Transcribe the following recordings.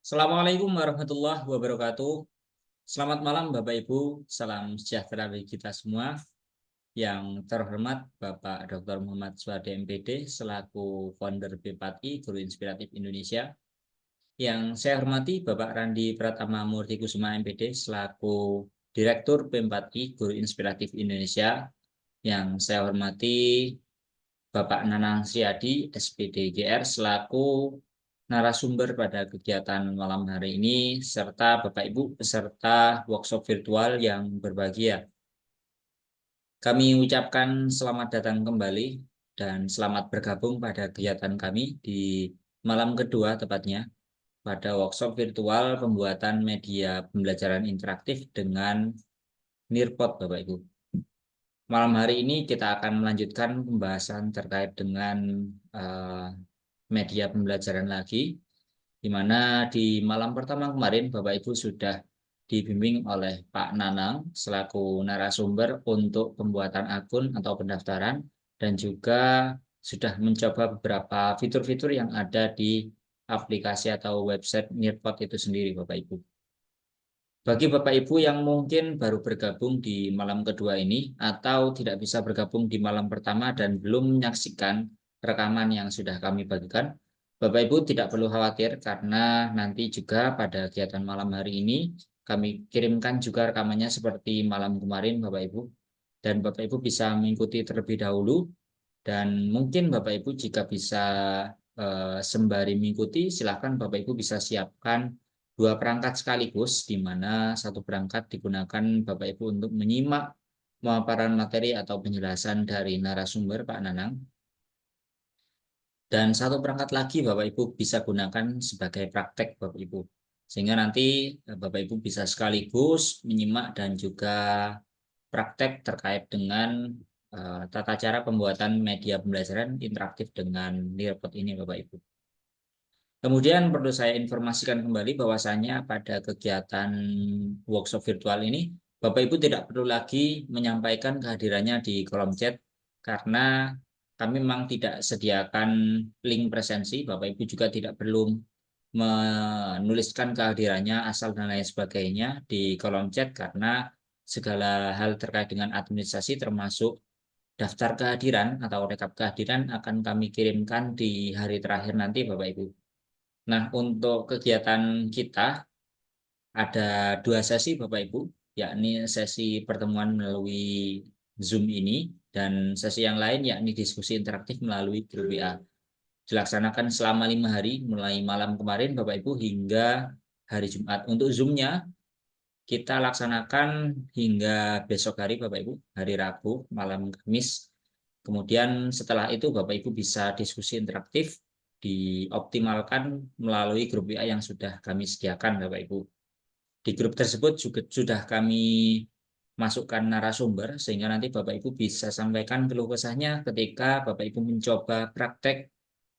Assalamualaikum warahmatullahi wabarakatuh. Selamat malam Bapak Ibu, salam sejahtera bagi kita semua. Yang terhormat Bapak Dr. Muhammad Suhadi MPD selaku founder B4I Guru Inspiratif Indonesia. Yang saya hormati Bapak Randi Pratama Murti Kusuma MPD selaku Direktur B4I Guru Inspiratif Indonesia. Yang saya hormati Bapak Nanang Sriadi SPD GR selaku narasumber pada kegiatan malam hari ini, serta Bapak Ibu peserta workshop virtual yang berbahagia. Kami ucapkan selamat datang kembali dan selamat bergabung pada kegiatan kami di malam kedua tepatnya, pada workshop virtual pembuatan media pembelajaran interaktif dengan Nearpod Bapak Ibu. Malam hari ini kita akan melanjutkan pembahasan terkait dengan media pembelajaran lagi, di mana di malam pertama kemarin Bapak Ibu sudah dibimbing oleh Pak Nanang selaku narasumber untuk pembuatan akun atau pendaftaran dan juga sudah mencoba beberapa fitur-fitur yang ada di aplikasi atau website Nearpod itu sendiri Bapak Ibu. Bagi Bapak Ibu yang mungkin baru bergabung di malam kedua ini atau tidak bisa bergabung di malam pertama dan belum menyaksikan rekaman yang sudah kami bagikan, Bapak Ibu tidak perlu khawatir karena nanti juga pada kegiatan malam hari ini kami kirimkan juga rekamannya seperti malam kemarin Bapak Ibu. Dan Bapak Ibu bisa mengikuti terlebih dahulu dan mungkin Bapak Ibu jika bisa sembari mengikuti silakan Bapak Ibu bisa siapkan dua perangkat sekaligus, di mana satu perangkat digunakan Bapak Ibu untuk menyimak pemaparan materi atau penjelasan dari narasumber Pak Nanang. Dan satu perangkat lagi Bapak Ibu bisa gunakan sebagai praktek Bapak Ibu. Sehingga nanti Bapak Ibu bisa sekaligus menyimak dan juga praktek terkait dengan tata cara pembuatan media pembelajaran interaktif dengan Nearpod ini Bapak Ibu. Kemudian perlu saya informasikan kembali bahwasannya pada kegiatan workshop virtual ini, Bapak Ibu tidak perlu lagi menyampaikan kehadirannya di kolom chat karena kami memang tidak sediakan link presensi. Bapak Ibu juga tidak perlu menuliskan kehadirannya asal dan lain sebagainya di kolom chat karena segala hal terkait dengan administrasi termasuk daftar kehadiran atau rekap kehadiran akan kami kirimkan di hari terakhir nanti Bapak Ibu. Nah, untuk kegiatan kita ada dua sesi Bapak Ibu, yakni sesi pertemuan melalui Zoom ini dan sesi yang lain yakni diskusi interaktif melalui grup WA. Dilaksanakan selama 5 hari mulai malam kemarin Bapak Ibu hingga hari Jumat. Untuk Zoom-nya kita laksanakan hingga besok hari Bapak Ibu, hari Rabu, malam Kamis. Kemudian setelah itu Bapak Ibu bisa diskusi interaktif dioptimalkan melalui grup WA yang sudah kami sediakan Bapak Ibu. Di grup tersebut juga sudah kami masukkan narasumber sehingga nanti Bapak Ibu bisa sampaikan keluh kesahnya ketika Bapak Ibu mencoba praktek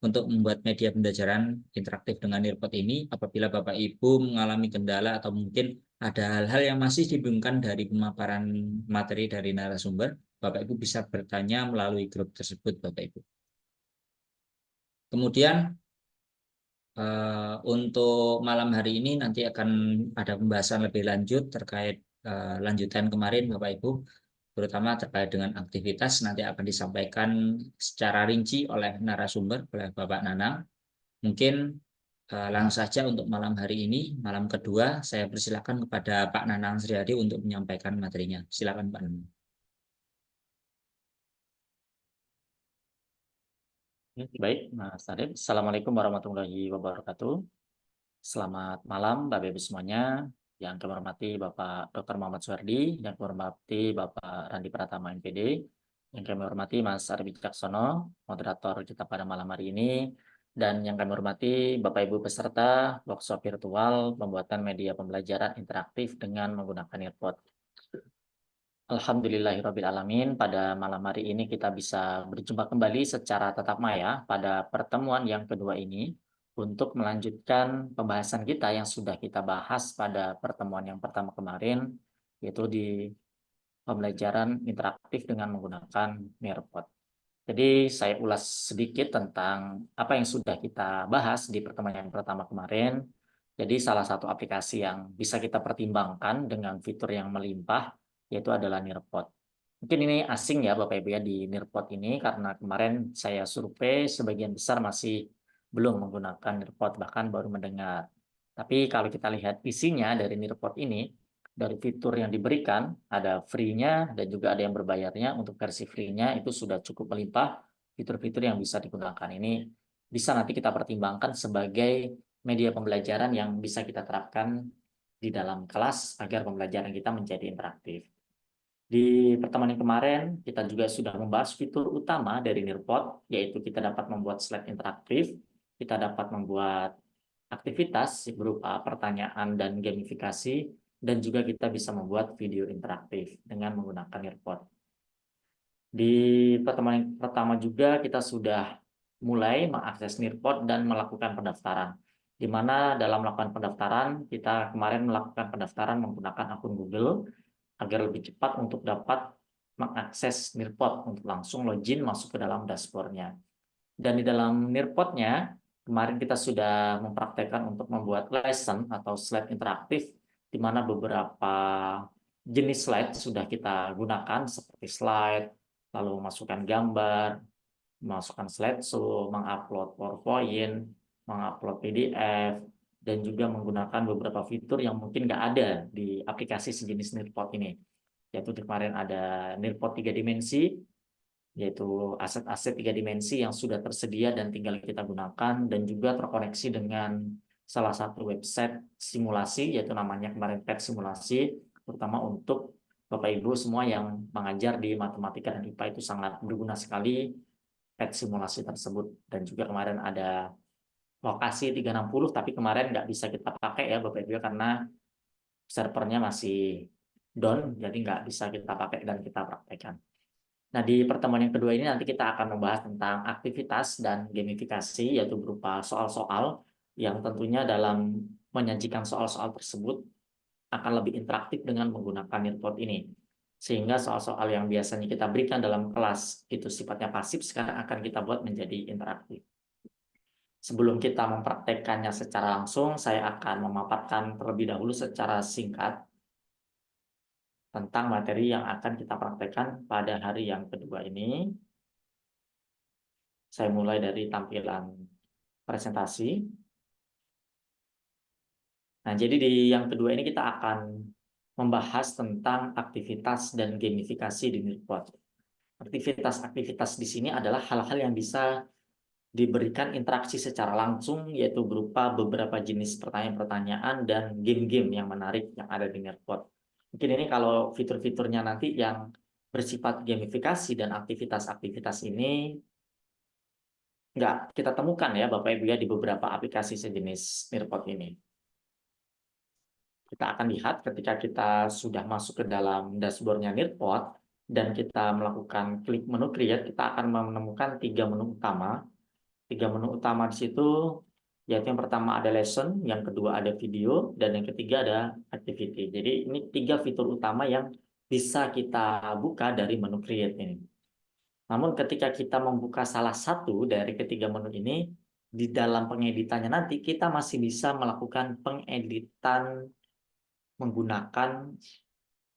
untuk membuat media pembelajaran interaktif dengan Nearpod ini. Apabila Bapak Ibu mengalami kendala atau mungkin ada hal-hal yang masih dibingungkan dari pemaparan materi dari narasumber, Bapak Ibu bisa bertanya melalui grup tersebut Bapak Ibu. Kemudian untuk malam hari ini nanti akan ada pembahasan lebih lanjut terkait lanjutan kemarin Bapak Ibu, terutama terkait dengan aktivitas nanti akan disampaikan secara rinci oleh narasumber, oleh Bapak Nanang. Mungkin langsung saja untuk malam hari ini, malam kedua, saya persilakan kepada Pak Nanang Sriadi untuk menyampaikan materinya. Silakan Pak Nanang. Baik, Mas Arif. Assalamualaikum warahmatullahi wabarakatuh. Selamat malam, Bapak Ibu semuanya. Yang kami hormati Bapak Dr. Muhammad Suhardi, yang kami hormati Bapak Randi Pratama MPD, yang kami hormati Mas Arif Wicaksono, moderator kita pada malam hari ini, dan yang kami hormati Bapak Ibu peserta workshop virtual pembuatan media pembelajaran interaktif dengan menggunakan earpod. Alhamdulillahirrabbilalamin, pada malam hari ini kita bisa berjumpa kembali secara tatap maya pada pertemuan yang kedua ini untuk melanjutkan pembahasan kita yang sudah kita bahas pada pertemuan yang pertama kemarin, yaitu di pembelajaran interaktif dengan menggunakan Nearpod. Jadi saya ulas sedikit tentang apa yang sudah kita bahas di pertemuan yang pertama kemarin. Jadi salah satu aplikasi yang bisa kita pertimbangkan dengan fitur yang melimpah yaitu adalah Nearpod. Mungkin ini asing ya Bapak Ibu ya di Nearpod ini karena kemarin saya survei sebagian besar masih belum menggunakan Nearpod bahkan baru mendengar. Tapi kalau kita lihat isinya dari Nearpod ini, dari fitur yang diberikan ada free-nya dan juga ada yang berbayarnya. Untuk versi free-nya itu sudah cukup melimpah fitur-fitur yang bisa digunakan. Ini bisa nanti kita pertimbangkan sebagai media pembelajaran yang bisa kita terapkan di dalam kelas agar pembelajaran kita menjadi interaktif. Di pertemuan yang kemarin, kita juga sudah membahas fitur utama dari Nearpod, yaitu kita dapat membuat slide interaktif, kita dapat membuat aktivitas berupa pertanyaan dan gamifikasi, dan juga kita bisa membuat video interaktif dengan menggunakan Nearpod. Di pertemuan yang pertama juga kita sudah mulai mengakses Nearpod dan melakukan pendaftaran. Di mana dalam melakukan pendaftaran, kita kemarin melakukan pendaftaran menggunakan akun Google agar lebih cepat untuk dapat mengakses Nearpod untuk langsung login masuk ke dalam dashboard-nya. Dan di dalam Nearpod-nya, kemarin kita sudah mempraktekkan untuk membuat lesson atau slide interaktif, di mana beberapa jenis slide sudah kita gunakan seperti slide, lalu memasukkan gambar, memasukkan slideshow, mengupload PowerPoint, mengupload PDF, dan juga menggunakan beberapa fitur yang mungkin nggak ada di aplikasi sejenis Nearpod ini. Yaitu kemarin ada Nearpod 3 dimensi, yaitu aset-aset 3 dimensi yang sudah tersedia dan tinggal kita gunakan, dan juga terkoneksi dengan salah satu website simulasi, yaitu namanya kemarin PET Simulasi, terutama untuk Bapak Ibu semua yang mengajar di matematika dan IPA itu sangat berguna sekali PET simulasi tersebut. Dan juga kemarin ada lokasi 360, tapi kemarin nggak bisa kita pakai ya Bapak Ibu karena servernya masih down, jadi nggak bisa kita pakai dan kita praktekkan. Nah, di pertemuan yang kedua ini nanti kita akan membahas tentang aktivitas dan gamifikasi, yaitu berupa soal-soal yang tentunya dalam menyajikan soal-soal tersebut akan lebih interaktif dengan menggunakan Nearpod ini. Sehingga soal-soal yang biasanya kita berikan dalam kelas itu sifatnya pasif, sekarang akan kita buat menjadi interaktif. Sebelum kita mempraktekkannya secara langsung, saya akan memaparkan terlebih dahulu secara singkat tentang materi yang akan kita praktekkan pada hari yang kedua ini. Saya mulai dari tampilan presentasi. Nah, jadi di yang kedua ini kita akan membahas tentang aktivitas dan gamifikasi di Nearpod. Aktivitas-aktivitas di sini adalah hal-hal yang bisa diberikan interaksi secara langsung, yaitu berupa beberapa jenis pertanyaan-pertanyaan dan game-game yang menarik yang ada di Nearpod. Mungkin ini kalau fitur-fiturnya nanti yang bersifat gamifikasi dan aktivitas-aktivitas ini nggak kita temukan ya Bapak Ibu ya di beberapa aplikasi sejenis Nearpod ini. Kita akan lihat ketika kita sudah masuk ke dalam dashboard-nya Nearpod dan kita melakukan klik menu Create, kita akan menemukan 3 menu utama. 3 menu utama di situ, yaitu yang pertama ada lesson, yang kedua ada video, dan yang ketiga ada activity. Jadi ini 3 fitur utama yang bisa kita buka dari menu Create ini. Namun ketika kita membuka salah satu dari ketiga menu ini, di dalam pengeditannya nanti kita masih bisa melakukan pengeditan menggunakan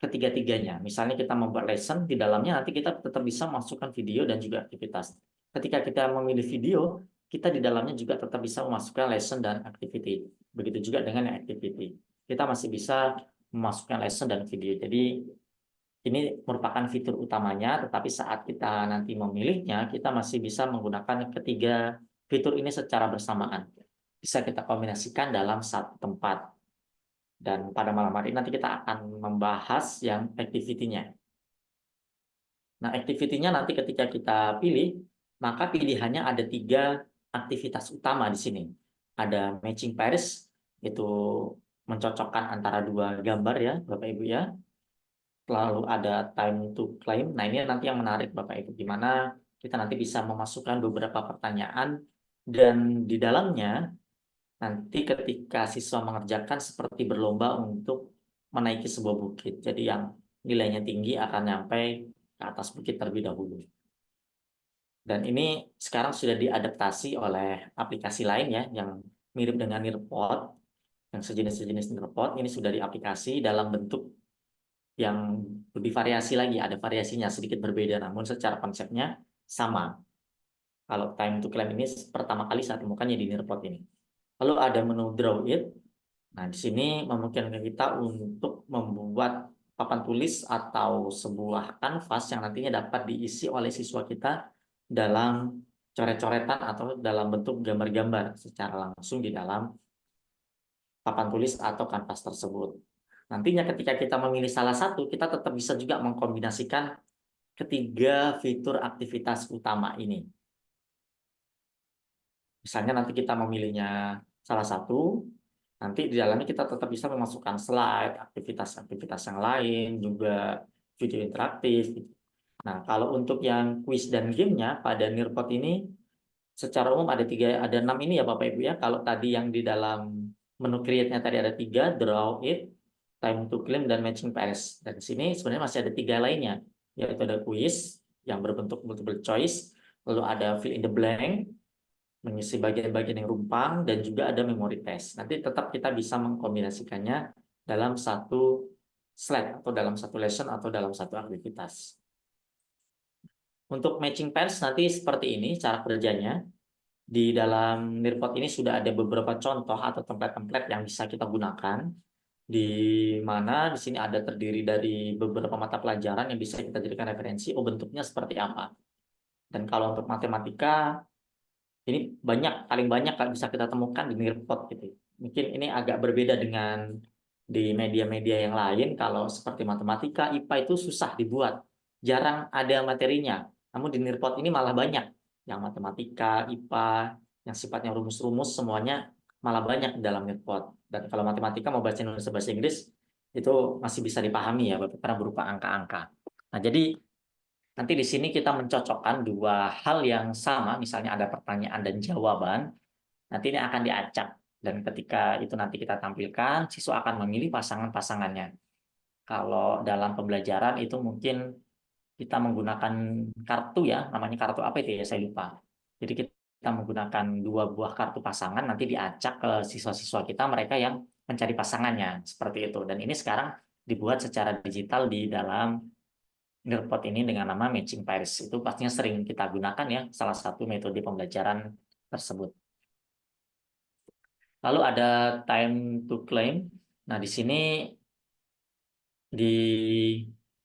ketiga-tiganya. Misalnya kita membuat lesson, di dalamnya nanti kita tetap bisa masukkan video dan juga aktivitas. Ketika kita memilih video, kita di dalamnya juga tetap bisa memasukkan lesson dan activity. Begitu juga dengan activity. Kita masih bisa memasukkan lesson dan video. Jadi ini merupakan fitur utamanya, tetapi saat kita nanti memilihnya, kita masih bisa menggunakan ketiga fitur ini secara bersamaan. Bisa kita kombinasikan dalam satu tempat. Dan pada malam hari ini nanti kita akan membahas yang activity-nya. Nah, activity-nya nanti ketika kita pilih, maka pilihannya ada 3 aktivitas utama di sini. Ada matching pairs, itu mencocokkan antara 2 gambar ya, Bapak Ibu ya. Lalu ada time to claim. Nah, ini nanti yang menarik Bapak Ibu, di mana kita nanti bisa memasukkan beberapa pertanyaan dan di dalamnya nanti ketika siswa mengerjakan seperti berlomba untuk menaiki sebuah bukit. Jadi yang nilainya tinggi akan nyampe ke atas bukit terlebih dahulu. Dan ini sekarang sudah diadaptasi oleh aplikasi lain ya, yang mirip dengan Nearpod. yang sejenis report ini sudah diaplikasi dalam bentuk yang lebih variasi lagi, ada variasinya sedikit berbeda, namun secara konsepnya sama. Kalau time to claim ini pertama kali saat temukannya di report ini. Lalu ada menu draw it. Nah, di sini memungkinkan kita untuk membuat papan tulis atau sebuah kanvas yang nantinya dapat diisi oleh siswa kita dalam coret-coretan atau dalam bentuk gambar-gambar secara langsung di dalam papan tulis atau kanvas tersebut. Nantinya ketika kita memilih salah satu, kita tetap bisa juga mengkombinasikan ketiga fitur aktivitas utama ini. Misalnya nanti kita memilihnya salah satu, nanti di dalamnya kita tetap bisa memasukkan slide, aktivitas-aktivitas yang lain, juga video interaktif. Nah, kalau untuk yang quiz dan gamenya pada Nearpod ini, secara umum ada 6 ini ya Bapak Ibu ya. Kalau tadi yang di dalam menu create-nya tadi ada 3, draw it, time to claim, dan matching pairs. Dan di sini sebenarnya masih ada 3 lainnya, yaitu ada quiz yang berbentuk multiple choice, lalu ada fill in the blank, mengisi bagian-bagian yang rumpang, dan juga ada memory test. Nanti tetap kita bisa mengkombinasikannya dalam satu slide atau dalam satu lesson atau dalam satu aktivitas. Untuk matching pairs nanti seperti ini cara kerjanya. Di dalam Nearpod ini sudah ada beberapa contoh atau template-template yang bisa kita gunakan, di mana di sini ada terdiri dari beberapa mata pelajaran yang bisa kita jadikan referensi, bentuknya seperti apa. Dan kalau untuk matematika, ini paling banyak bisa kita temukan di Nearpod gitu. Mungkin ini agak berbeda dengan di media-media yang lain. Kalau seperti matematika, IPA itu susah dibuat, jarang ada materinya. Namun di Nearpod ini malah banyak, yang matematika, IPA, yang sifatnya rumus-rumus semuanya malah banyak dalam Nearpod. Dan kalau matematika mau baca nulis bahasa Inggris itu masih bisa dipahami ya, karena berupa angka-angka. Nah, jadi nanti di sini kita mencocokkan dua hal yang sama, misalnya ada pertanyaan dan jawaban, nanti ini akan diacak. Dan ketika itu nanti kita tampilkan, siswa akan memilih pasangan-pasangannya. Kalau dalam pembelajaran itu mungkin kita menggunakan kartu ya, namanya kartu apa itu ya, saya lupa. Jadi kita menggunakan 2 buah kartu pasangan, nanti diacak ke siswa-siswa kita, mereka yang mencari pasangannya, seperti itu. Dan ini sekarang dibuat secara digital di dalam Nearpod ini dengan nama matching pairs. Itu pastinya sering kita gunakan ya, salah satu metode pembelajaran tersebut. Lalu ada time to claim. Nah, di sini di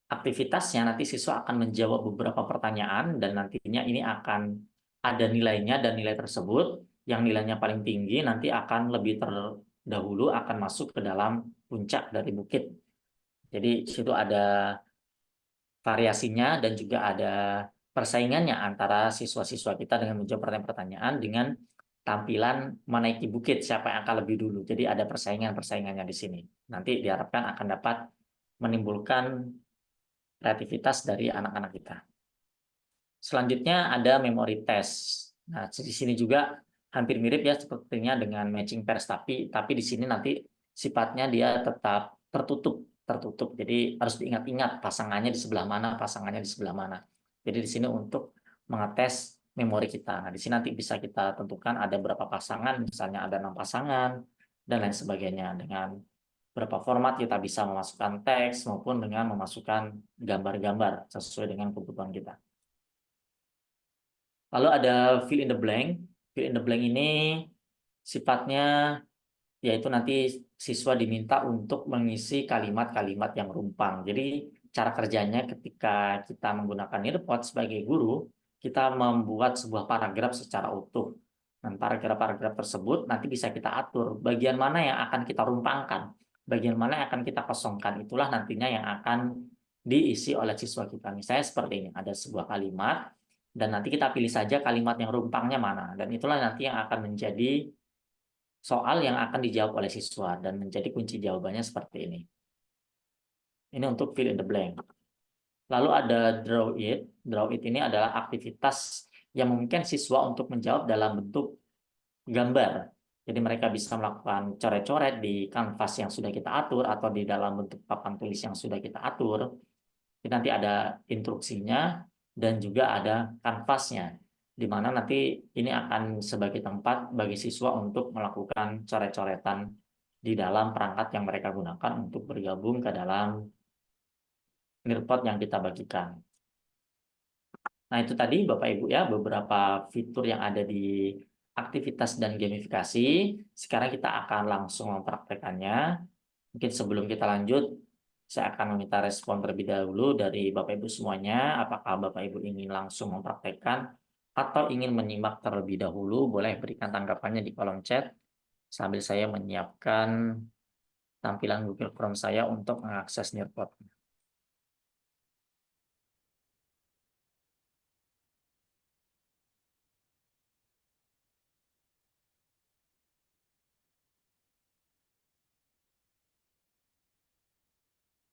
aktivitasnya nanti siswa akan menjawab beberapa pertanyaan dan nantinya ini akan ada nilainya, dan nilai tersebut yang nilainya paling tinggi nanti akan lebih terdahulu akan masuk ke dalam puncak dari bukit. Jadi di situ ada variasinya dan juga ada persaingannya antara siswa-siswa kita dengan menjawab pertanyaan-pertanyaan dengan tampilan menaiki bukit, siapa yang akan lebih dulu. Jadi ada persaingannya di sini. Nanti diharapkan akan dapat menimbulkan kreativitas dari anak-anak kita. Selanjutnya ada memory test. Nah, di sini juga hampir mirip ya sepertinya dengan matching pairs, tapi di sini nanti sifatnya dia tetap tertutup. Jadi harus diingat-ingat pasangannya di sebelah mana, pasangannya di sebelah mana. Jadi di sini untuk mengetes memori kita. Nah, di sini nanti bisa kita tentukan ada berapa pasangan, misalnya ada 6 pasangan dan lain sebagainya. Dengan berapa format kita bisa memasukkan teks maupun dengan memasukkan gambar-gambar sesuai dengan kebutuhan kita. Lalu ada fill in the blank. Fill in the blank ini sifatnya yaitu nanti siswa diminta untuk mengisi kalimat-kalimat yang rumpang. Jadi cara kerjanya ketika kita menggunakan Nearpod sebagai guru, kita membuat sebuah paragraf secara utuh. Dan paragraf-paragraf tersebut nanti bisa kita atur bagian mana yang akan kita rumpangkan, bagian mana yang akan kita kosongkan. Itulah nantinya yang akan diisi oleh siswa kita. Misalnya seperti ini, ada sebuah kalimat, dan nanti kita pilih saja kalimat yang rumpangnya mana. Dan itulah nanti yang akan menjadi soal yang akan dijawab oleh siswa dan menjadi kunci jawabannya seperti ini. Ini untuk fill in the blank. Lalu ada draw it. Draw it ini adalah aktivitas yang memungkinkan siswa untuk menjawab dalam bentuk gambar. Jadi mereka bisa melakukan coret-coret di kanvas yang sudah kita atur atau di dalam bentuk papan tulis yang sudah kita atur. Jadi nanti ada instruksinya dan juga ada kanvasnya, di mana nanti ini akan sebagai tempat bagi siswa untuk melakukan coret-coretan di dalam perangkat yang mereka gunakan untuk bergabung ke dalam Nearpod yang kita bagikan. Nah, itu tadi Bapak Ibu ya beberapa fitur yang ada di aktivitas dan gamifikasi. Sekarang kita akan langsung mempraktekannya. Mungkin sebelum kita lanjut, saya akan meminta respon terlebih dahulu dari Bapak Ibu semuanya. Apakah Bapak Ibu ingin langsung mempraktekkan atau ingin menyimak terlebih dahulu? Boleh berikan tanggapannya di kolom chat sambil saya menyiapkan tampilan Google Chrome saya untuk mengakses Nearpod.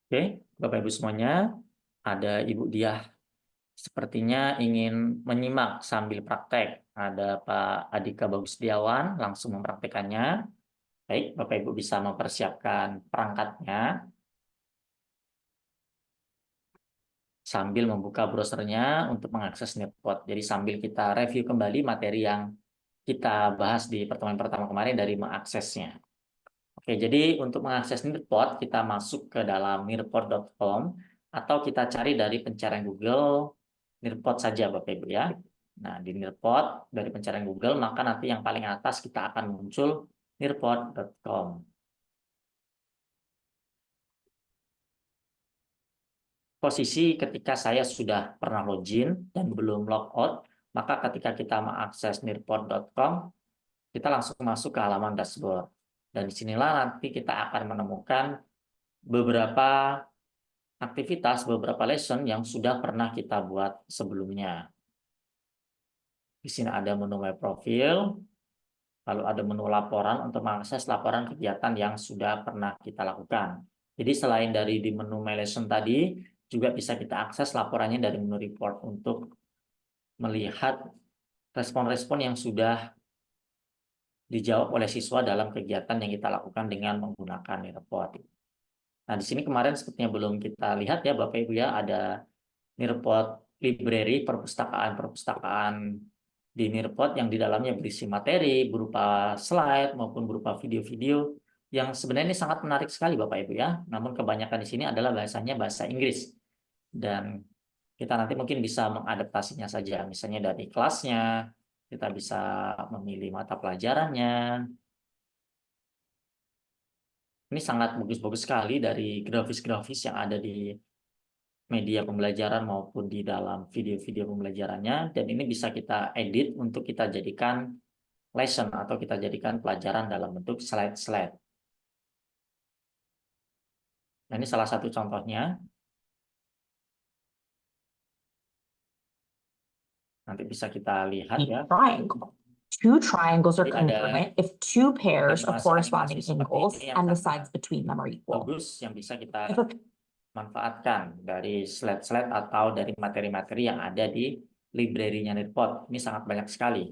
Oke, Bapak Ibu semuanya, ada Ibu Diah sepertinya ingin menyimak sambil praktek. Ada Pak Adika Bagus Setiawan langsung mempraktekannya. Baik, Bapak Ibu bisa mempersiapkan perangkatnya sambil membuka browsernya untuk mengakses Nearpod. Jadi sambil kita review kembali materi yang kita bahas di pertemuan pertama kemarin dari mengaksesnya. Oke, jadi untuk mengakses Nearpod, kita masuk ke dalam nearpod.com atau kita cari dari pencarian Google Nearpod saja, Bapak Ibu ya. Nah, di Nearpod dari pencarian Google, maka nanti yang paling atas kita akan muncul nearpod.com. Posisi ketika saya sudah pernah login dan belum logout, maka ketika kita mengakses nearpod.com, kita langsung masuk ke halaman dashboard. Dan disinilah nanti kita akan menemukan beberapa aktivitas, beberapa lesson yang sudah pernah kita buat sebelumnya. Di sini ada menu My Profile, lalu ada menu laporan untuk mengakses laporan kegiatan yang sudah pernah kita lakukan. Jadi selain dari di menu My Lesson tadi, juga bisa kita akses laporannya dari menu Report untuk melihat respon-respon yang sudah dijawab oleh siswa dalam kegiatan yang kita lakukan dengan menggunakan Report. Nah, di sini kemarin sepertinya belum kita lihat ya Bapak Ibu ya, ada Nearpod Library, perpustakaan di Nearpod yang di dalamnya berisi materi berupa slide maupun berupa video-video yang sebenarnya ini sangat menarik sekali Bapak Ibu ya. Namun kebanyakan di sini adalah bahasanya bahasa Inggris. Dan kita nanti mungkin bisa mengadaptasinya saja. Misalnya dari kelasnya, kita bisa memilih mata pelajarannya. Ini sangat bagus-bagus sekali dari grafis-grafis yang ada di media pembelajaran maupun di dalam video-video pembelajarannya, dan ini bisa kita edit untuk kita jadikan lesson atau kita jadikan pelajaran dalam bentuk slide-slide. Nah, ini salah satu contohnya. Nanti bisa kita lihat ya. Triangle. Two triangles are Jadi ada congruent if two pairs of corresponding animasi-animasi seperti angles ini yang and the sangat sides between them are equal. bagus yang bisa kita If a manfaatkan dari slide-slide atau dari materi-materi yang ada di library-nya Nearpod. Ini sangat banyak sekali.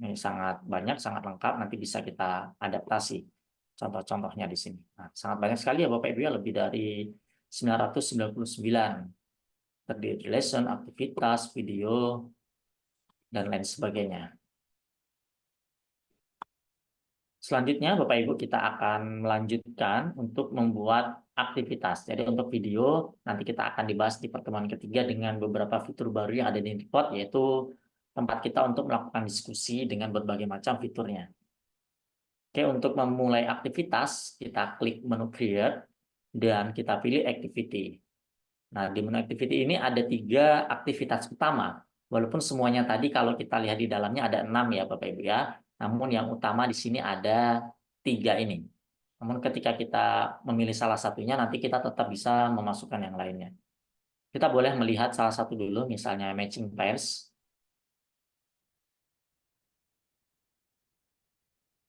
Ini sangat banyak, sangat lengkap, nanti bisa kita adaptasi contoh-contohnya di sini. Nah, sangat banyak sekali ya Bapak Ibu ya, lebih dari 999. Terdiri lesson, aktivitas, video, dan lain sebagainya. Selanjutnya Bapak Ibu kita akan melanjutkan untuk membuat aktivitas. Jadi untuk video nanti kita akan dibahas di pertemuan ketiga dengan beberapa fitur baru yang ada di Nearpod, yaitu tempat kita untuk melakukan diskusi dengan berbagai macam fiturnya. Oke, untuk memulai aktivitas, kita klik menu Create dan kita pilih Activity. Nah, di menu Activity ini ada 3 aktivitas utama. Walaupun semuanya tadi kalau kita lihat di dalamnya ada 6 ya Bapak Ibu ya. Namun yang utama di sini ada 3 ini. Namun ketika kita memilih salah satunya, nanti kita tetap bisa memasukkan yang lainnya. Kita boleh melihat salah satu dulu, misalnya Matching Pairs.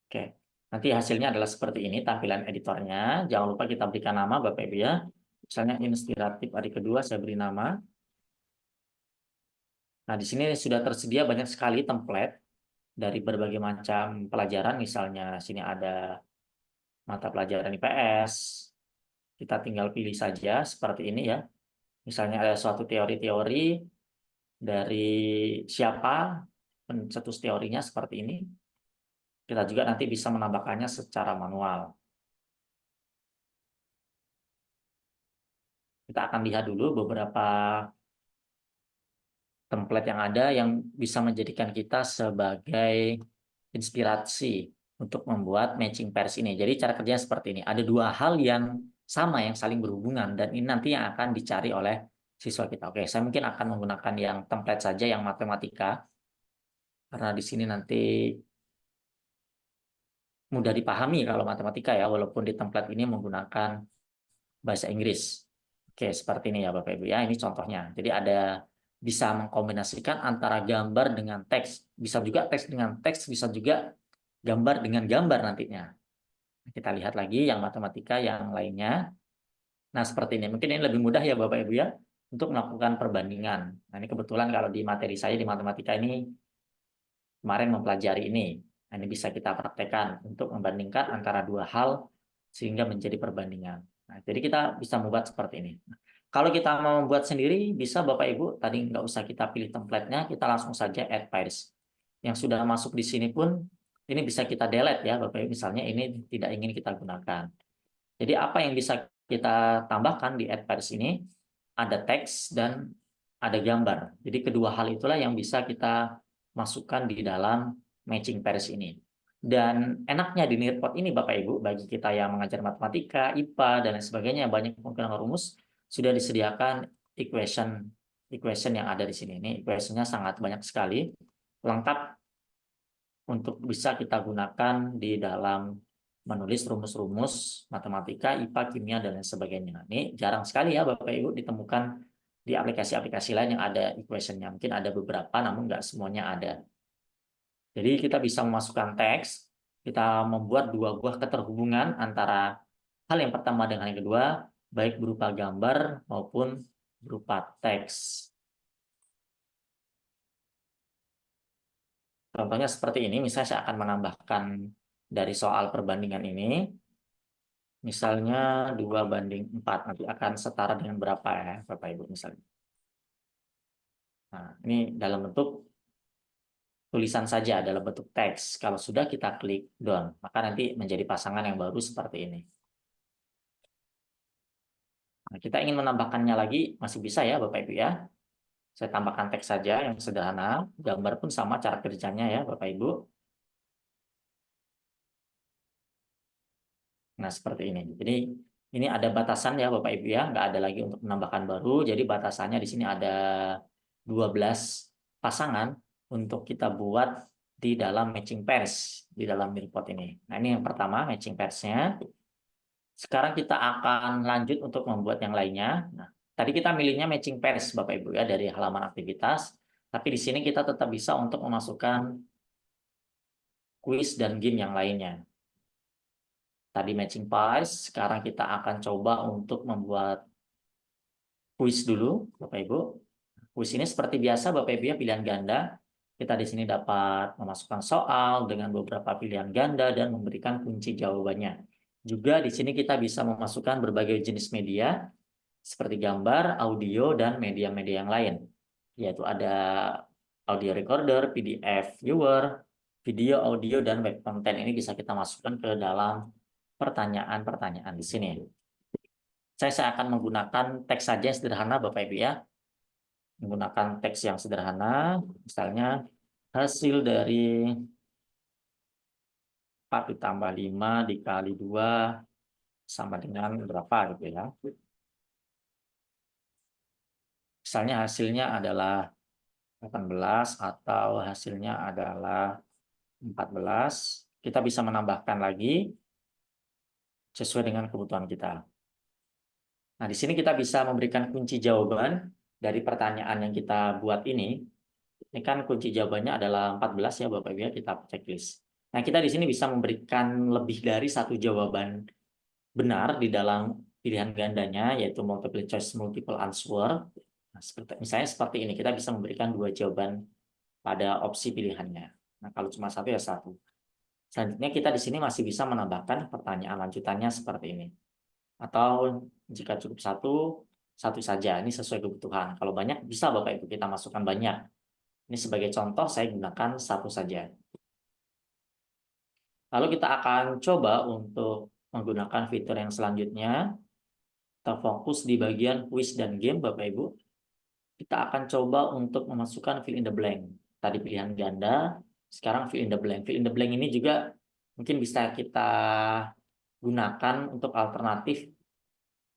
Oke, nanti hasilnya adalah seperti ini tampilan editornya. Jangan lupa kita berikan nama Bapak Ibu ya. Misalnya Inspiratif hari kedua saya beri nama. Nah, di sini sudah tersedia banyak sekali template dari berbagai macam pelajaran. Misalnya sini ada mata pelajaran IPS. Kita tinggal pilih saja seperti ini ya. Misalnya ada suatu teori-teori dari siapa, pencetus teorinya seperti ini. Kita juga nanti bisa menambahkannya secara manual. Kita akan lihat dulu beberapa template yang ada yang bisa menjadikan kita sebagai inspirasi untuk membuat matching pairs ini. Jadi cara kerjanya seperti ini. Ada dua hal yang sama yang saling berhubungan dan ini nanti yang akan dicari oleh siswa kita. Oke, saya mungkin akan menggunakan yang template saja yang matematika karena di sini nanti mudah dipahami kalau matematika ya, walaupun di template ini menggunakan bahasa Inggris. Oke, seperti ini ya Bapak Ibu ya. Ini contohnya. Jadi ada bisa mengkombinasikan antara gambar dengan teks. Bisa juga teks dengan teks, bisa juga gambar dengan gambar nantinya. Kita lihat lagi yang matematika yang lainnya. Nah, seperti ini. Mungkin ini lebih mudah ya Bapak Ibu ya untuk melakukan perbandingan. Nah, ini kebetulan kalau di materi saya di matematika ini kemarin mempelajari ini. Nah, ini bisa kita praktekkan untuk membandingkan antara dua hal sehingga menjadi perbandingan. Nah, jadi kita bisa membuat seperti ini. Kalau kita mau membuat sendiri, bisa Bapak Ibu, tadi nggak usah kita pilih template-nya, kita langsung saja add pairs. Yang sudah masuk di sini pun, ini bisa kita delete ya Bapak Ibu, misalnya ini tidak ingin kita gunakan. Jadi apa yang bisa kita tambahkan di add pairs ini, ada teks dan ada gambar. Jadi kedua hal itulah yang bisa kita masukkan di dalam matching pairs ini. Dan enaknya di Nearpod ini Bapak Ibu, bagi kita yang mengajar matematika, IPA, dan lain sebagainya, banyak penggunaan rumus, sudah disediakan equation yang ada di sini. Ini equation-nya sangat banyak sekali, lengkap untuk bisa kita gunakan di dalam menulis rumus-rumus matematika, IPA, kimia, dan lain sebagainya. Ini jarang sekali ya Bapak Ibu ditemukan di aplikasi-aplikasi lain yang ada equation-nya. Mungkin ada beberapa, namun nggak semuanya ada. Jadi kita bisa memasukkan teks, kita membuat dua buah keterhubungan antara hal yang pertama dengan yang kedua, baik berupa gambar maupun berupa teks. Contohnya seperti ini, misalnya saya akan menambahkan dari soal perbandingan ini, misalnya 2:4, nanti akan setara dengan berapa ya Bapak Ibu misalnya. Nah, ini dalam bentuk tulisan saja, dalam bentuk teks. Kalau sudah kita klik done, maka nanti menjadi pasangan yang baru seperti ini. Nah, kita ingin menambahkannya lagi, masih bisa ya Bapak Ibu ya. Saya tambahkan teks saja yang sederhana, gambar pun sama cara kerjanya ya Bapak Ibu. Nah, seperti ini. Jadi ini ada batasan ya Bapak Ibu ya, nggak ada lagi untuk menambahkan baru. Jadi batasannya di sini ada 12 pasangan untuk kita buat di dalam matching pairs di dalam Nearpod ini. Nah, ini yang pertama matching pairs-nya. Sekarang kita akan lanjut untuk membuat yang lainnya. Nah, tadi kita milihnya matching pairs Bapak Ibu ya dari halaman aktivitas, tapi di sini kita tetap bisa untuk memasukkan kuis dan game yang lainnya. Tadi matching pairs, sekarang kita akan coba untuk membuat kuis dulu, Bapak Ibu. Kuis ini seperti biasa, Bapak Ibu ya, pilihan ganda. Kita di sini dapat memasukkan soal dengan beberapa pilihan ganda dan memberikan kunci jawabannya. Juga di sini kita bisa memasukkan berbagai jenis media, seperti gambar, audio, dan media-media yang lain. Yaitu ada audio recorder, PDF viewer, video, audio, dan web content. Ini bisa kita masukkan ke dalam pertanyaan-pertanyaan di sini. Saya akan menggunakan teks saja yang sederhana Bapak Ibu ya. Menggunakan teks yang sederhana, misalnya hasil dari 4 ditambah 5 dikali 2 sama dengan berapa gitu ya. Misalnya hasilnya adalah 18 atau hasilnya adalah 14. Kita bisa menambahkan lagi sesuai dengan kebutuhan kita. Nah, di sini kita bisa memberikan kunci jawaban dari pertanyaan yang kita buat ini. Ini kan kunci jawabannya adalah 14 ya Bapak Ibu ya, kita checklist. Nah, kita di sini bisa memberikan lebih dari satu jawaban benar di dalam pilihan gandanya, yaitu multiple choice multiple answer. Nah, misalnya seperti ini, kita bisa memberikan 2 jawaban pada opsi pilihannya. Nah, kalau cuma satu ya satu. Selanjutnya kita di sini masih bisa menambahkan pertanyaan lanjutannya seperti ini. Atau jika cukup satu saja. Ini sesuai kebutuhan. Kalau banyak bisa Bapak Ibu kita masukkan banyak. Ini sebagai contoh saya gunakan satu saja. Lalu kita akan coba untuk menggunakan fitur yang selanjutnya. Kita fokus di bagian quiz dan game, Bapak Ibu. Kita akan coba untuk memasukkan fill in the blank. Tadi pilihan ganda, sekarang fill in the blank. Fill in the blank ini juga mungkin bisa kita gunakan untuk alternatif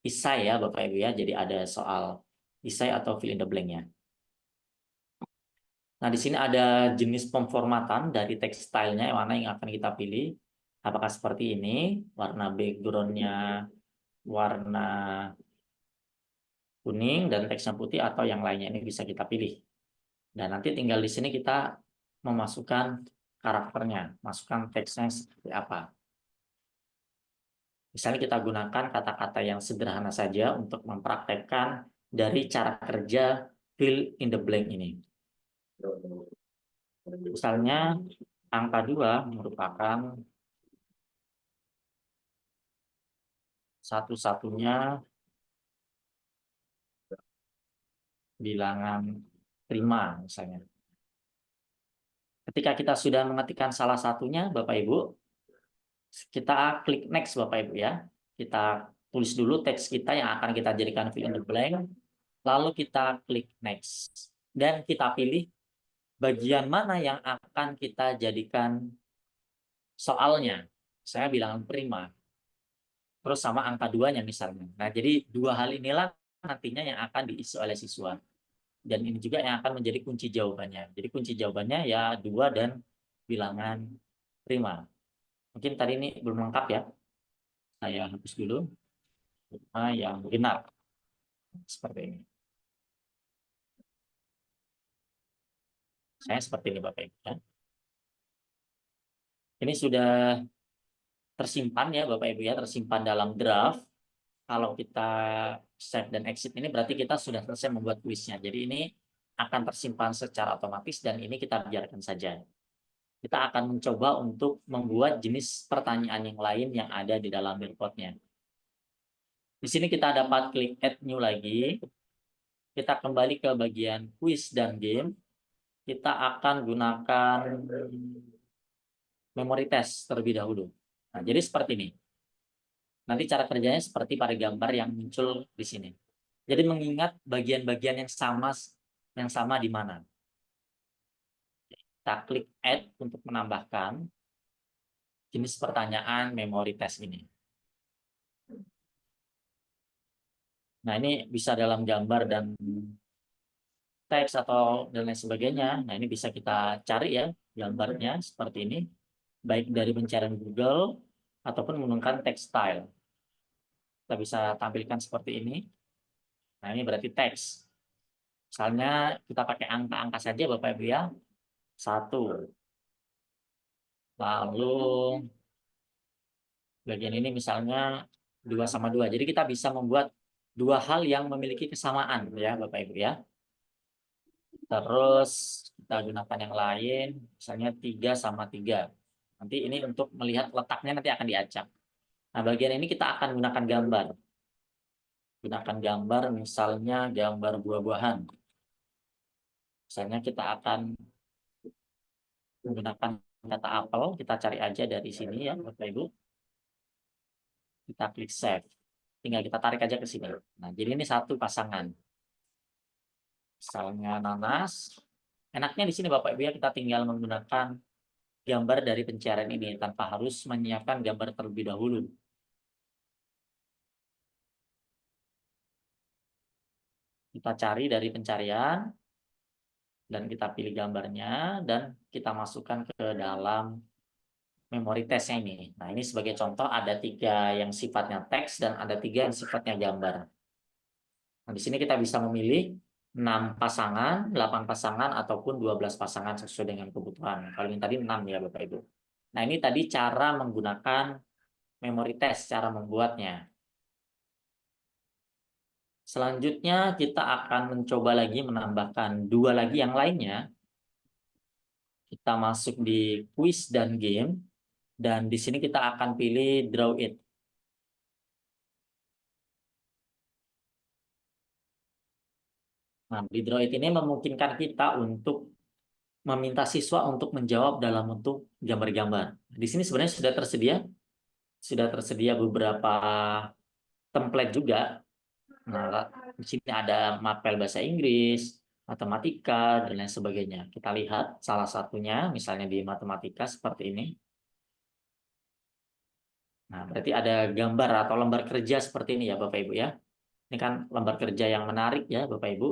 isai ya Bapak Ibu ya. Jadi ada soal isai atau fill in the blank-nya. Nah, di sini ada jenis pemformatan dari teks style-nya yang mana yang akan kita pilih. Apakah seperti ini, warna background-nya warna kuning dan teksnya putih, atau yang lainnya, ini bisa kita pilih. Dan nanti tinggal di sini kita memasukkan karakternya, masukkan teksnya seperti apa. Misalnya kita gunakan kata-kata yang sederhana saja untuk mempraktekkan dari cara kerja fill in the blank ini. Misalnya angka 2 merupakan satu-satunya bilangan prima misalnya. Ketika kita sudah mengetikkan salah satunya, Bapak Ibu, kita klik next Bapak Ibu ya. Kita tulis dulu teks kita yang akan kita jadikan fill in the blank, lalu kita klik next. Dan kita pilih bagian mana yang akan kita jadikan soalnya. Saya bilangan prima. Terus sama angka 2-nya misalnya. Nah, jadi dua hal inilah nantinya yang akan diisi oleh siswa. Dan ini juga yang akan menjadi kunci jawabannya. Jadi kunci jawabannya ya 2 dan bilangan prima. Mungkin tadi ini belum lengkap ya. Saya hapus dulu. Yang benar. Seperti ini. Saya seperti ini Bapak Ibu. Ya. Ini sudah tersimpan ya Bapak Ibu ya. Tersimpan dalam draft. Kalau kita save dan exit ini berarti kita sudah selesai membuat kuisnya. Jadi ini akan tersimpan secara otomatis dan ini kita biarkan saja. Kita akan mencoba untuk membuat jenis pertanyaan yang lain yang ada di dalam report-nya. Di sini kita dapat klik add new lagi. Kita kembali ke bagian quiz dan game. Kita akan gunakan memory test terlebih dahulu. Nah, jadi seperti ini. Nanti cara kerjanya seperti pada gambar yang muncul di sini. Jadi mengingat bagian-bagian yang sama di mana. Kita klik add untuk menambahkan jenis pertanyaan memory test ini. Nah, ini bisa dalam gambar dan teks atau dan lain sebagainya. Nah, ini bisa kita cari ya gambarnya seperti ini. Baik dari pencarian Google ataupun menggunakan text style. Kita bisa tampilkan seperti ini. Nah, ini berarti teks. Misalnya kita pakai angka-angka saja Bapak Ibu ya. 1. Lalu bagian ini misalnya 2 sama 2. Jadi kita bisa membuat dua hal yang memiliki kesamaan ya Bapak Ibu ya. Terus kita gunakan yang lain, misalnya 3 sama 3. Nanti ini untuk melihat letaknya nanti akan diacak. Nah, bagian ini kita akan gunakan gambar. Gunakan gambar misalnya gambar buah-buahan. Misalnya kita akan menggunakan kata apel, kita cari aja dari sini ya Bapak Ibu. Kita klik save. Tinggal kita tarik aja ke sini. Nah, jadi ini satu pasangan. Misalnya nanas. Enaknya di sini Bapak Ibu ya kita tinggal menggunakan gambar dari pencarian ini tanpa harus menyiapkan gambar terlebih dahulu. Kita cari dari pencarian dan kita pilih gambarnya dan kita masukkan ke dalam memori testnya ini. Nah, ini sebagai contoh ada 3 yang sifatnya teks dan ada 3 yang sifatnya gambar. Nah, di sini kita bisa memilih 6 pasangan, 8 pasangan, ataupun 12 pasangan sesuai dengan kebutuhan. Kalau yang tadi 6 ya Bapak Ibu. Nah, ini tadi cara menggunakan memori test, cara membuatnya. Selanjutnya kita akan mencoba lagi menambahkan 2 lagi yang lainnya. Kita masuk di quiz dan game. Dan di sini kita akan pilih draw it. Nah, di draw it ini memungkinkan kita untuk meminta siswa untuk menjawab dalam bentuk gambar-gambar. Di sini sebenarnya sudah tersedia beberapa template juga. Nah, di sini ada mapel bahasa Inggris, matematika, dan lain sebagainya. Kita lihat salah satunya, misalnya di matematika seperti ini. Nah, berarti ada gambar atau lembar kerja seperti ini ya Bapak Ibu ya. Ini kan lembar kerja yang menarik ya Bapak Ibu.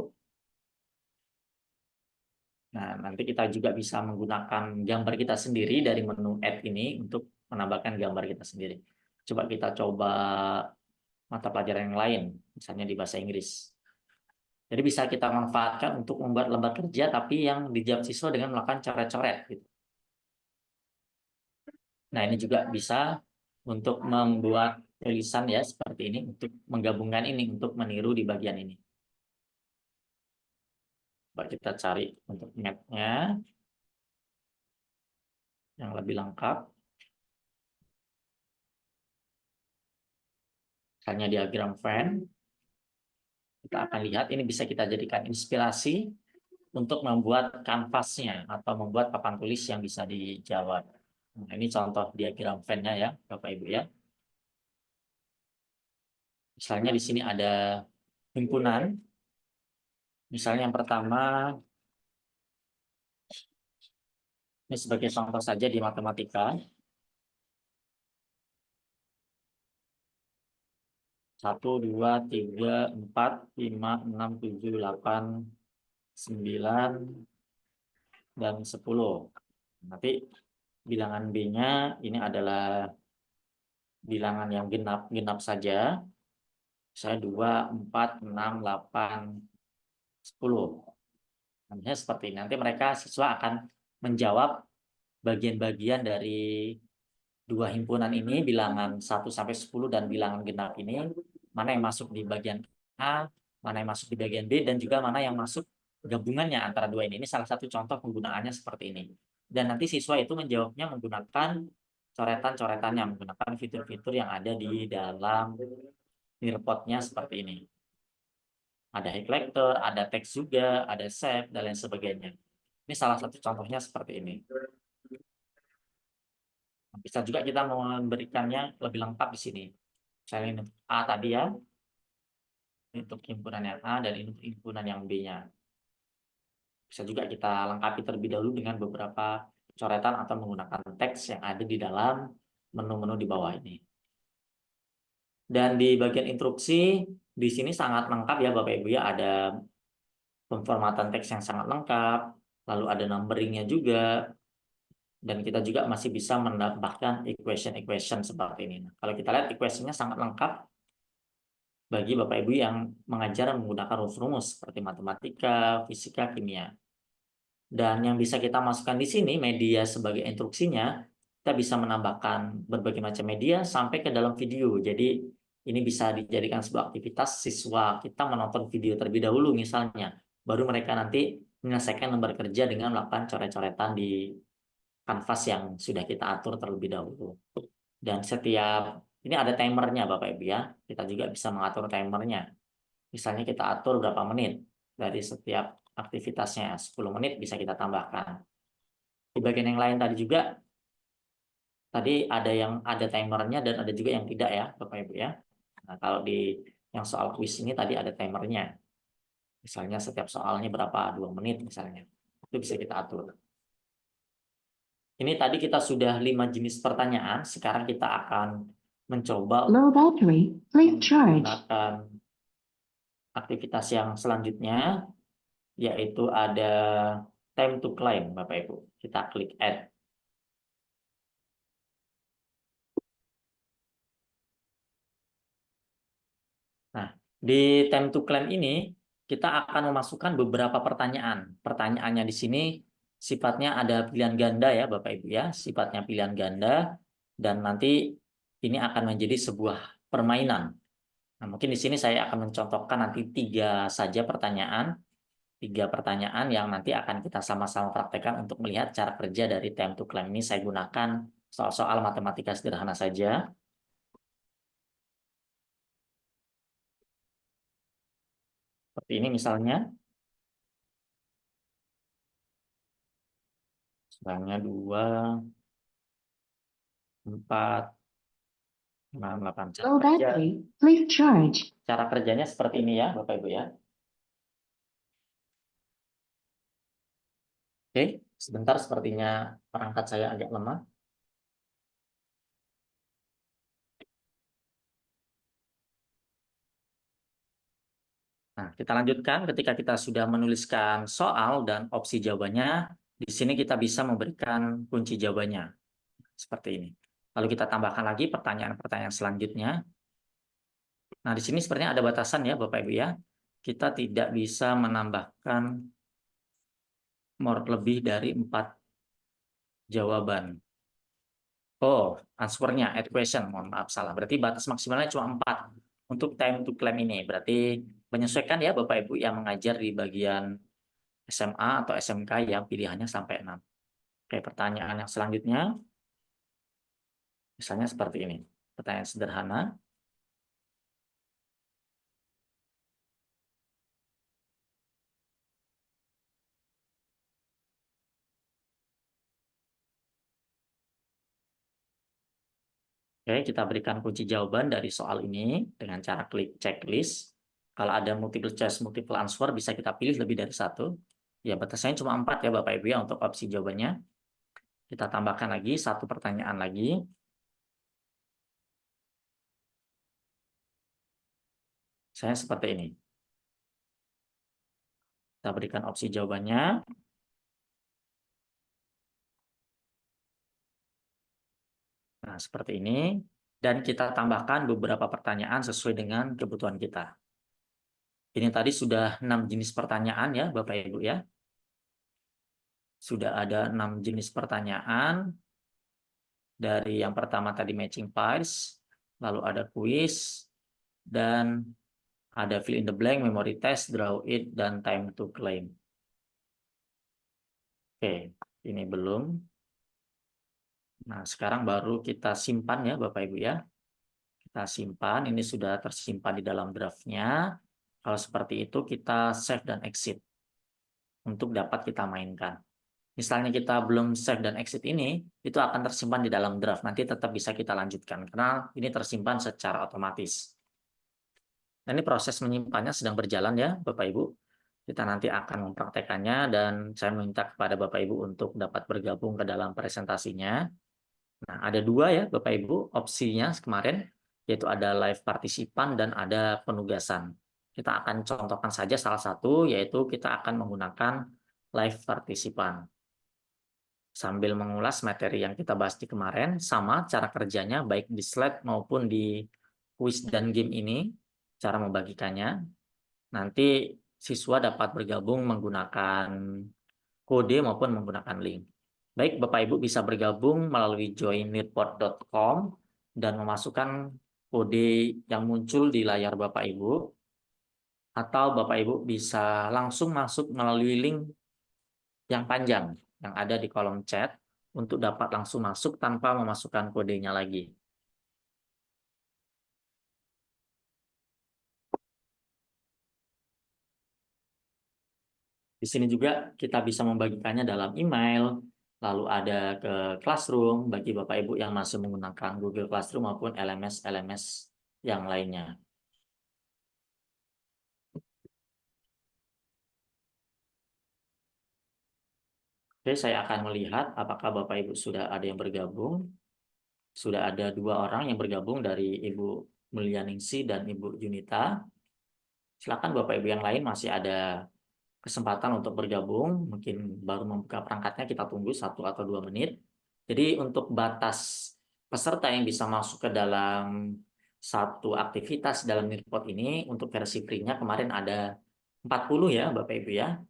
Nah, nanti kita juga bisa menggunakan gambar kita sendiri dari menu Add ini untuk menambahkan gambar kita sendiri. Coba mata pelajaran yang lain, misalnya di bahasa Inggris. Jadi bisa kita manfaatkan untuk membuat lembar kerja tapi yang dijawab siswa dengan melakukan coret-coret gitu. Nah, ini juga bisa untuk membuat tulisan ya seperti ini untuk menggabungkan ini untuk meniru di bagian ini. Coba kita cari untuk map-nya yang lebih lengkap. Misalnya diagram Venn. Kita akan lihat ini bisa kita jadikan inspirasi untuk membuat kanvasnya atau membuat papan tulis yang bisa dijawab. Nah, ini contoh diagram Venn-nya ya, Bapak Ibu ya. Misalnya di sini ada himpunan. Misalnya yang pertama, ini sebagai contoh saja di matematika. 1, 2, 3, 4, 5, 6, 7, 8, 9, dan 10. Nanti bilangan B-nya ini adalah bilangan yang genap saja. Saya 2, 4, 6, 8, 10. Nantinya seperti ini. Nanti mereka siswa akan menjawab bagian-bagian dari dua himpunan ini, bilangan 1 sampai 10 dan bilangan genap ini, mana yang masuk di bagian A, mana yang masuk di bagian B, dan juga mana yang masuk gabungannya antara dua ini. Ini salah satu contoh penggunaannya seperti ini. Dan nanti siswa itu menjawabnya menggunakan coretan-coretannya, menggunakan fitur-fitur yang ada di dalam report-nya seperti ini. Ada highlighter, ada teks juga, ada save, dan lain sebagainya. Ini salah satu contohnya seperti ini. Bisa juga kita memberikannya lebih lengkap di sini. Misalnya ini untuk A tadi ya, ini untuk himpunan yang A, dan ini untuk himpunan yang B-nya. Bisa juga kita lengkapi terlebih dahulu dengan beberapa coretan atau menggunakan teks yang ada di dalam menu-menu di bawah ini. Dan di bagian instruksi, di sini sangat lengkap ya Bapak Ibu ya, ada pemformatan teks yang sangat lengkap, lalu ada numberingnya juga, dan kita juga masih bisa menambahkan equation seperti ini. Nah, kalau kita lihat equation-nya sangat lengkap bagi Bapak Ibu yang mengajar menggunakan rumus-rumus seperti matematika, fisika, kimia. Dan yang bisa kita masukkan di sini media sebagai instruksinya, kita bisa menambahkan berbagai macam media sampai ke dalam video. Jadi ini bisa dijadikan sebuah aktivitas siswa kita menonton video terlebih dahulu misalnya, baru mereka nanti menyelesaikan lembar kerja dengan melakukan coret-coretan di kanvas yang sudah kita atur terlebih dahulu. Dan setiap ini ada timernya Bapak Ibu ya. Kita juga bisa mengatur timernya. Misalnya kita atur berapa menit dari setiap aktivitasnya. 10 menit bisa kita tambahkan. Di bagian yang lain tadi juga, tadi ada yang ada timernya dan ada juga yang tidak ya Bapak Ibu ya. Nah, kalau di yang soal kuis ini tadi ada timernya. Misalnya setiap soalnya berapa, 2 menit misalnya. Itu bisa kita atur. Ini tadi kita sudah 5 jenis pertanyaan. Sekarang kita akan mencoba Low battery, please charge. menggunakan aktivitas yang selanjutnya, yaitu ada time to climb, Bapak Ibu. Kita klik add. Nah, di time to climb ini, kita akan memasukkan beberapa pertanyaan. Pertanyaannya di sini sifatnya ada pilihan ganda ya, Bapak Ibu ya. Sifatnya pilihan ganda, dan nanti ini akan menjadi sebuah permainan. Nah, mungkin di sini saya akan mencontohkan nanti 3 saja pertanyaan. 3 pertanyaan yang nanti akan kita sama-sama praktekkan untuk melihat cara kerja dari time to climb ini. Saya gunakan soal-soal matematika sederhana saja. Seperti ini misalnya. Misalnya 2, 4, 6, 8. Low battery. Please charge. Cara kerjanya seperti ini ya, Bapak Ibu ya. Oke, sebentar sepertinya perangkat saya agak lemah. Nah, kita lanjutkan ketika kita sudah menuliskan soal dan opsi jawabannya, di sini kita bisa memberikan kunci jawabannya. Seperti ini. Lalu kita tambahkan lagi pertanyaan-pertanyaan selanjutnya. Nah, di sini sebenarnya ada batasan ya, Bapak Ibu ya. Kita tidak bisa menambahkan lebih dari 4 jawaban. Oh, answernya, add question. Mohon maaf, salah. Berarti batas maksimalnya cuma 4 untuk time to claim ini. Berarti menyesuaikan ya Bapak Ibu yang mengajar di bagian SMA atau SMK yang pilihannya sampai 6. Oke, pertanyaan yang selanjutnya. Misalnya seperti ini. Pertanyaan sederhana. Oke, kita berikan kunci jawaban dari soal ini dengan cara klik checklist. Kalau ada multiple choice, multiple answer, bisa kita pilih lebih dari 1. Ya, batasnya cuma 4 ya Bapak Ibu ya untuk opsi jawabannya. Kita tambahkan lagi 1 pertanyaan lagi. Saya seperti ini. Kita berikan opsi jawabannya. Nah, seperti ini. Dan kita tambahkan beberapa pertanyaan sesuai dengan kebutuhan kita. Ini tadi sudah 6 jenis pertanyaan ya Bapak Ibu ya. Sudah ada 6 jenis pertanyaan. Dari yang pertama tadi matching pairs, lalu ada quiz, dan ada fill in the blank, memory test, draw it, dan time to claim. Oke, ini belum. Nah, sekarang baru kita simpan ya Bapak Ibu ya. Kita simpan, ini sudah tersimpan di dalam draftnya. Kalau seperti itu kita save dan exit untuk dapat kita mainkan. Misalnya kita belum save dan exit ini, itu akan tersimpan di dalam draft. Nanti tetap bisa kita lanjutkan karena ini tersimpan secara otomatis. Nah, ini proses menyimpannya sedang berjalan ya Bapak Ibu. Kita nanti akan mempraktekannya dan saya minta kepada Bapak Ibu untuk dapat bergabung ke dalam presentasinya. Nah, ada 2 ya Bapak Ibu opsinya kemarin, yaitu ada live partisipan dan ada penugasan. Kita akan contohkan saja salah satu, yaitu kita akan menggunakan live partisipan. Sambil mengulas materi yang kita bahas di kemarin, sama cara kerjanya baik di slide maupun di quiz dan game ini, cara membagikannya. Nanti siswa dapat bergabung menggunakan kode maupun menggunakan link. Baik, Bapak Ibu bisa bergabung melalui joinlearnpod.com dan memasukkan kode yang muncul di layar Bapak Ibu, atau Bapak Ibu bisa langsung masuk melalui link yang panjang yang ada di kolom chat untuk dapat langsung masuk tanpa memasukkan kodenya lagi. Di sini juga kita bisa membagikannya dalam email, lalu ada ke Classroom bagi Bapak Ibu yang masih menggunakan Google Classroom maupun LMS yang lainnya. Oke, saya akan melihat apakah Bapak Ibu sudah ada yang bergabung. Sudah ada 2 orang yang bergabung dari Ibu Mulyaningsi dan Ibu Junita. Silakan Bapak Ibu yang lain masih ada kesempatan untuk bergabung, mungkin baru membuka perangkatnya, kita tunggu 1 atau 2 menit. Jadi untuk batas peserta yang bisa masuk ke dalam satu aktivitas dalam Nearpod ini, untuk versi free-nya kemarin ada 40 ya Bapak Ibu ya.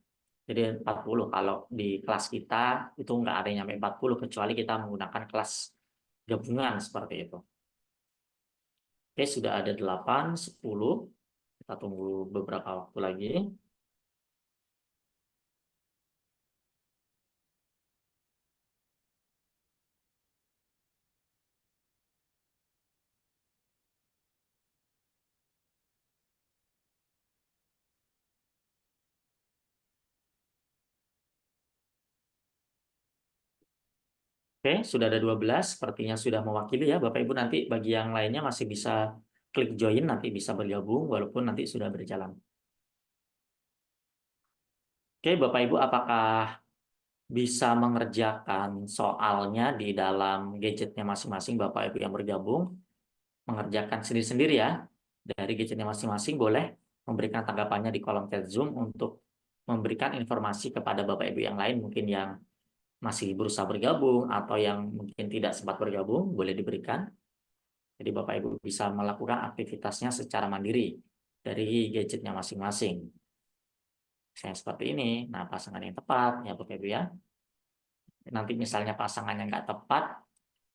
Jadi 40, kalau di kelas kita itu nggak ada yang nyampe 40, kecuali kita menggunakan kelas gabungan seperti itu. Oke, sudah ada 8, 10. Kita tunggu beberapa waktu lagi. Oke, sudah ada 12, sepertinya sudah mewakili ya. Bapak Ibu nanti bagi yang lainnya masih bisa klik join, nanti bisa bergabung walaupun nanti sudah berjalan. Oke, Bapak Ibu apakah bisa mengerjakan soalnya di dalam gadgetnya masing-masing Bapak Ibu yang bergabung, mengerjakan sendiri-sendiri ya. Dari gadgetnya masing-masing boleh memberikan tanggapannya di kolom chat Zoom untuk memberikan informasi kepada Bapak Ibu yang lain mungkin yang masih berusaha bergabung atau yang mungkin tidak sempat bergabung, boleh diberikan. Jadi Bapak Ibu bisa melakukan aktivitasnya secara mandiri dari gadgetnya masing-masing. Saya seperti ini. Nah, pasangan yang tepat ya Bapak Ibu ya. Nanti misalnya pasangan yang nggak tepat,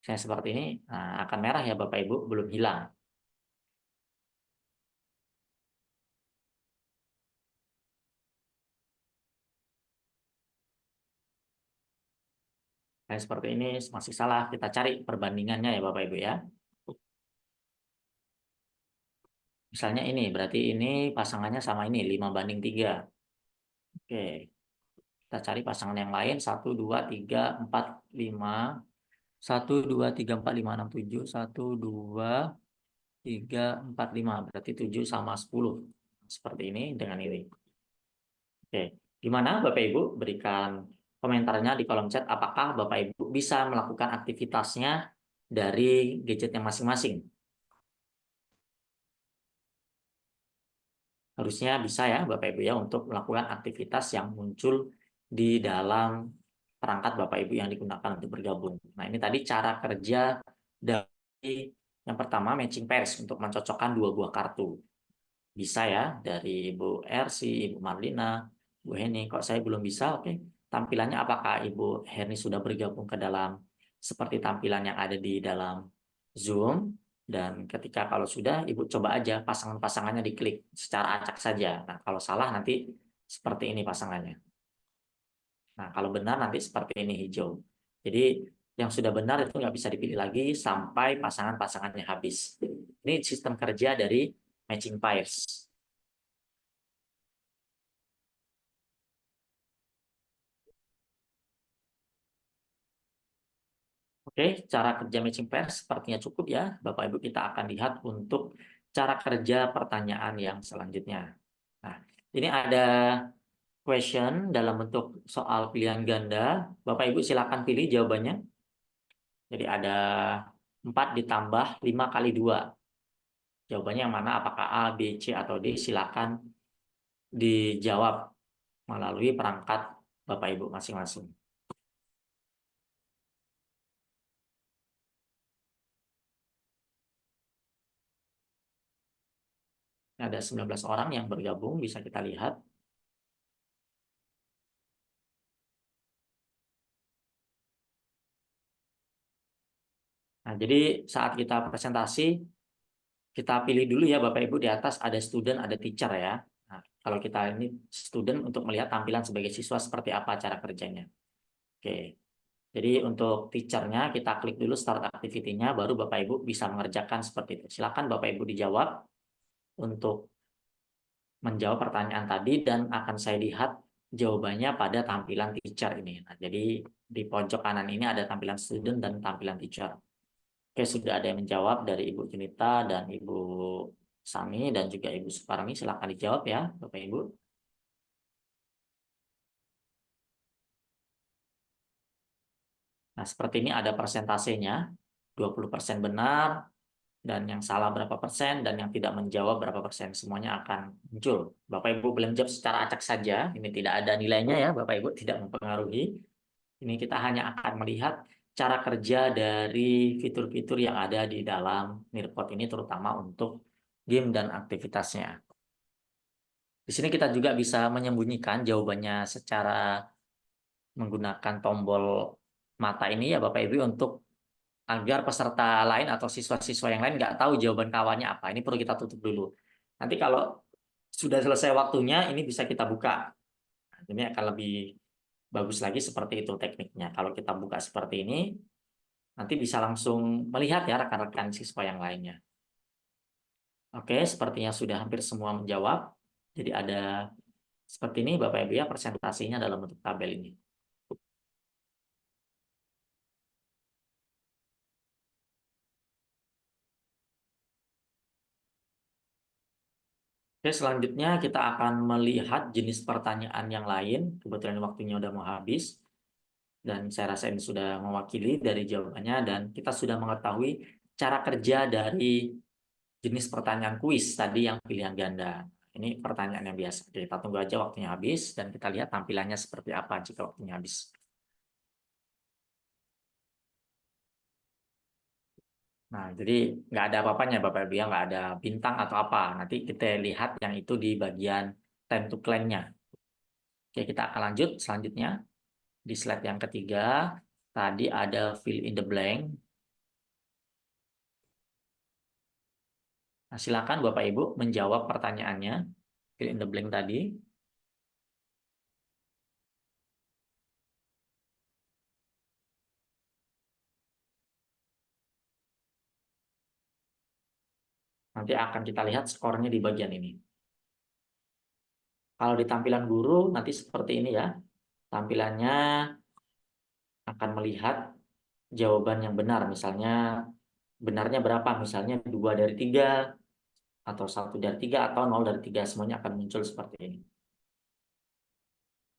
saya seperti ini, nah, akan merah ya Bapak Ibu, belum hilang. Saya seperti ini masih salah, kita cari perbandingannya ya Bapak Ibu ya. Misalnya ini, berarti ini pasangannya sama ini, 5:3. Oke, kita cari pasangan yang lain, 1, 2, 3, 4, 5. 1, 2, 3, 4, 5, 6, 7. 1, 2, 3, 4, 5. Berarti 7 sama 10. Seperti ini dengan ini. Oke, gimana Bapak Ibu? Berikan komentarnya di kolom chat. Apakah Bapak Ibu bisa melakukan aktivitasnya dari gadgetnya masing-masing? Harusnya bisa ya Bapak Ibu ya untuk melakukan aktivitas yang muncul di dalam perangkat Bapak Ibu yang digunakan untuk bergabung. Nah, ini tadi cara kerja dari yang pertama matching pairs untuk mencocokkan dua buah kartu. Bisa ya dari Ibu Ersi, Ibu Marlina, Bu Heni. Kok saya belum bisa? Oke. Tampilannya apakah Ibu Heni sudah bergabung ke dalam seperti tampilan yang ada di dalam Zoom? Dan ketika kalau sudah, Ibu coba aja pasangan-pasangannya diklik secara acak saja. Nah, kalau salah nanti seperti ini pasangannya. Nah, kalau benar nanti seperti ini hijau. Jadi yang sudah benar itu nggak bisa dipilih lagi sampai pasangan-pasangannya habis. Ini sistem kerja dari matching pairs. Oke, cara kerja matching pairs sepertinya cukup ya. Bapak Ibu kita akan lihat untuk cara kerja pertanyaan yang selanjutnya. Nah, ini ada question dalam bentuk soal pilihan ganda. Bapak Ibu silakan pilih jawabannya. Jadi ada 4 ditambah 5 kali 2. Jawabannya yang mana? Apakah A, B, C, atau D? Silakan dijawab melalui perangkat Bapak Ibu masing-masing. Ada 19 orang yang bergabung, bisa kita lihat. Nah, jadi saat kita presentasi, kita pilih dulu ya Bapak Ibu di atas ada student, ada teacher ya. Nah, kalau kita ini student untuk melihat tampilan sebagai siswa seperti apa cara kerjanya. Oke, jadi untuk teachernya kita klik dulu start activity-nya, baru Bapak Ibu bisa mengerjakan seperti itu. Silakan Bapak Ibu dijawab untuk menjawab pertanyaan tadi dan akan saya lihat jawabannya pada tampilan teacher ini. Nah, jadi di pojok kanan ini ada tampilan student dan tampilan teacher. Oke, sudah ada yang menjawab dari Ibu Junita dan Ibu Sami dan juga Ibu Suparmi. Silakan dijawab ya, Bapak Ibu. Nah, seperti ini ada persentasenya. 20% benar, dan yang salah berapa persen, dan yang tidak menjawab berapa persen. Semuanya akan muncul. Bapak Ibu boleh menjawab secara acak saja. Ini tidak ada nilainya ya, Bapak Ibu, tidak mempengaruhi. Ini kita hanya akan melihat cara kerja dari fitur-fitur yang ada di dalam Nearpod ini, terutama untuk game dan aktivitasnya. Di sini kita juga bisa menyembunyikan jawabannya secara menggunakan tombol mata ini ya Bapak Ibu untuk agar peserta lain atau siswa-siswa yang lain nggak tahu jawaban kawannya apa. Ini perlu kita tutup dulu. Nanti kalau sudah selesai waktunya, ini bisa kita buka. Ini akan lebih bagus lagi seperti itu tekniknya. Kalau kita buka seperti ini, nanti bisa langsung melihat ya rekan-rekan siswa yang lainnya. Oke, sepertinya sudah hampir semua menjawab. Jadi ada seperti ini Bapak Ibu ya presentasinya dalam bentuk tabel ini. Oke, selanjutnya kita akan melihat jenis pertanyaan yang lain. Kebetulan waktunya udah mau habis. Dan saya rasa ini sudah mewakili dari jawabannya. Dan kita sudah mengetahui cara kerja dari jenis pertanyaan kuis tadi yang pilihan ganda. Ini pertanyaan yang biasa. Oke, kita tunggu aja waktunya habis. Dan kita lihat tampilannya seperti apa jika waktunya habis. Nah, jadi nggak ada apa-apanya Bapak Ibu ya, nggak ada bintang atau apa. Nanti kita lihat yang itu di bagian time to claim-nya. Oke, kita akan lanjut selanjutnya. Di slide yang ketiga, tadi ada fill in the blank. Nah, silakan Bapak Ibu menjawab pertanyaannya. Fill in the blank tadi. Nanti akan kita lihat skornya di bagian ini. Kalau di tampilan guru, nanti seperti ini ya. Tampilannya akan melihat jawaban yang benar. Misalnya, benarnya berapa? Misalnya 2 dari 3, atau 1 dari 3, atau 0 dari 3. Semuanya akan muncul seperti ini.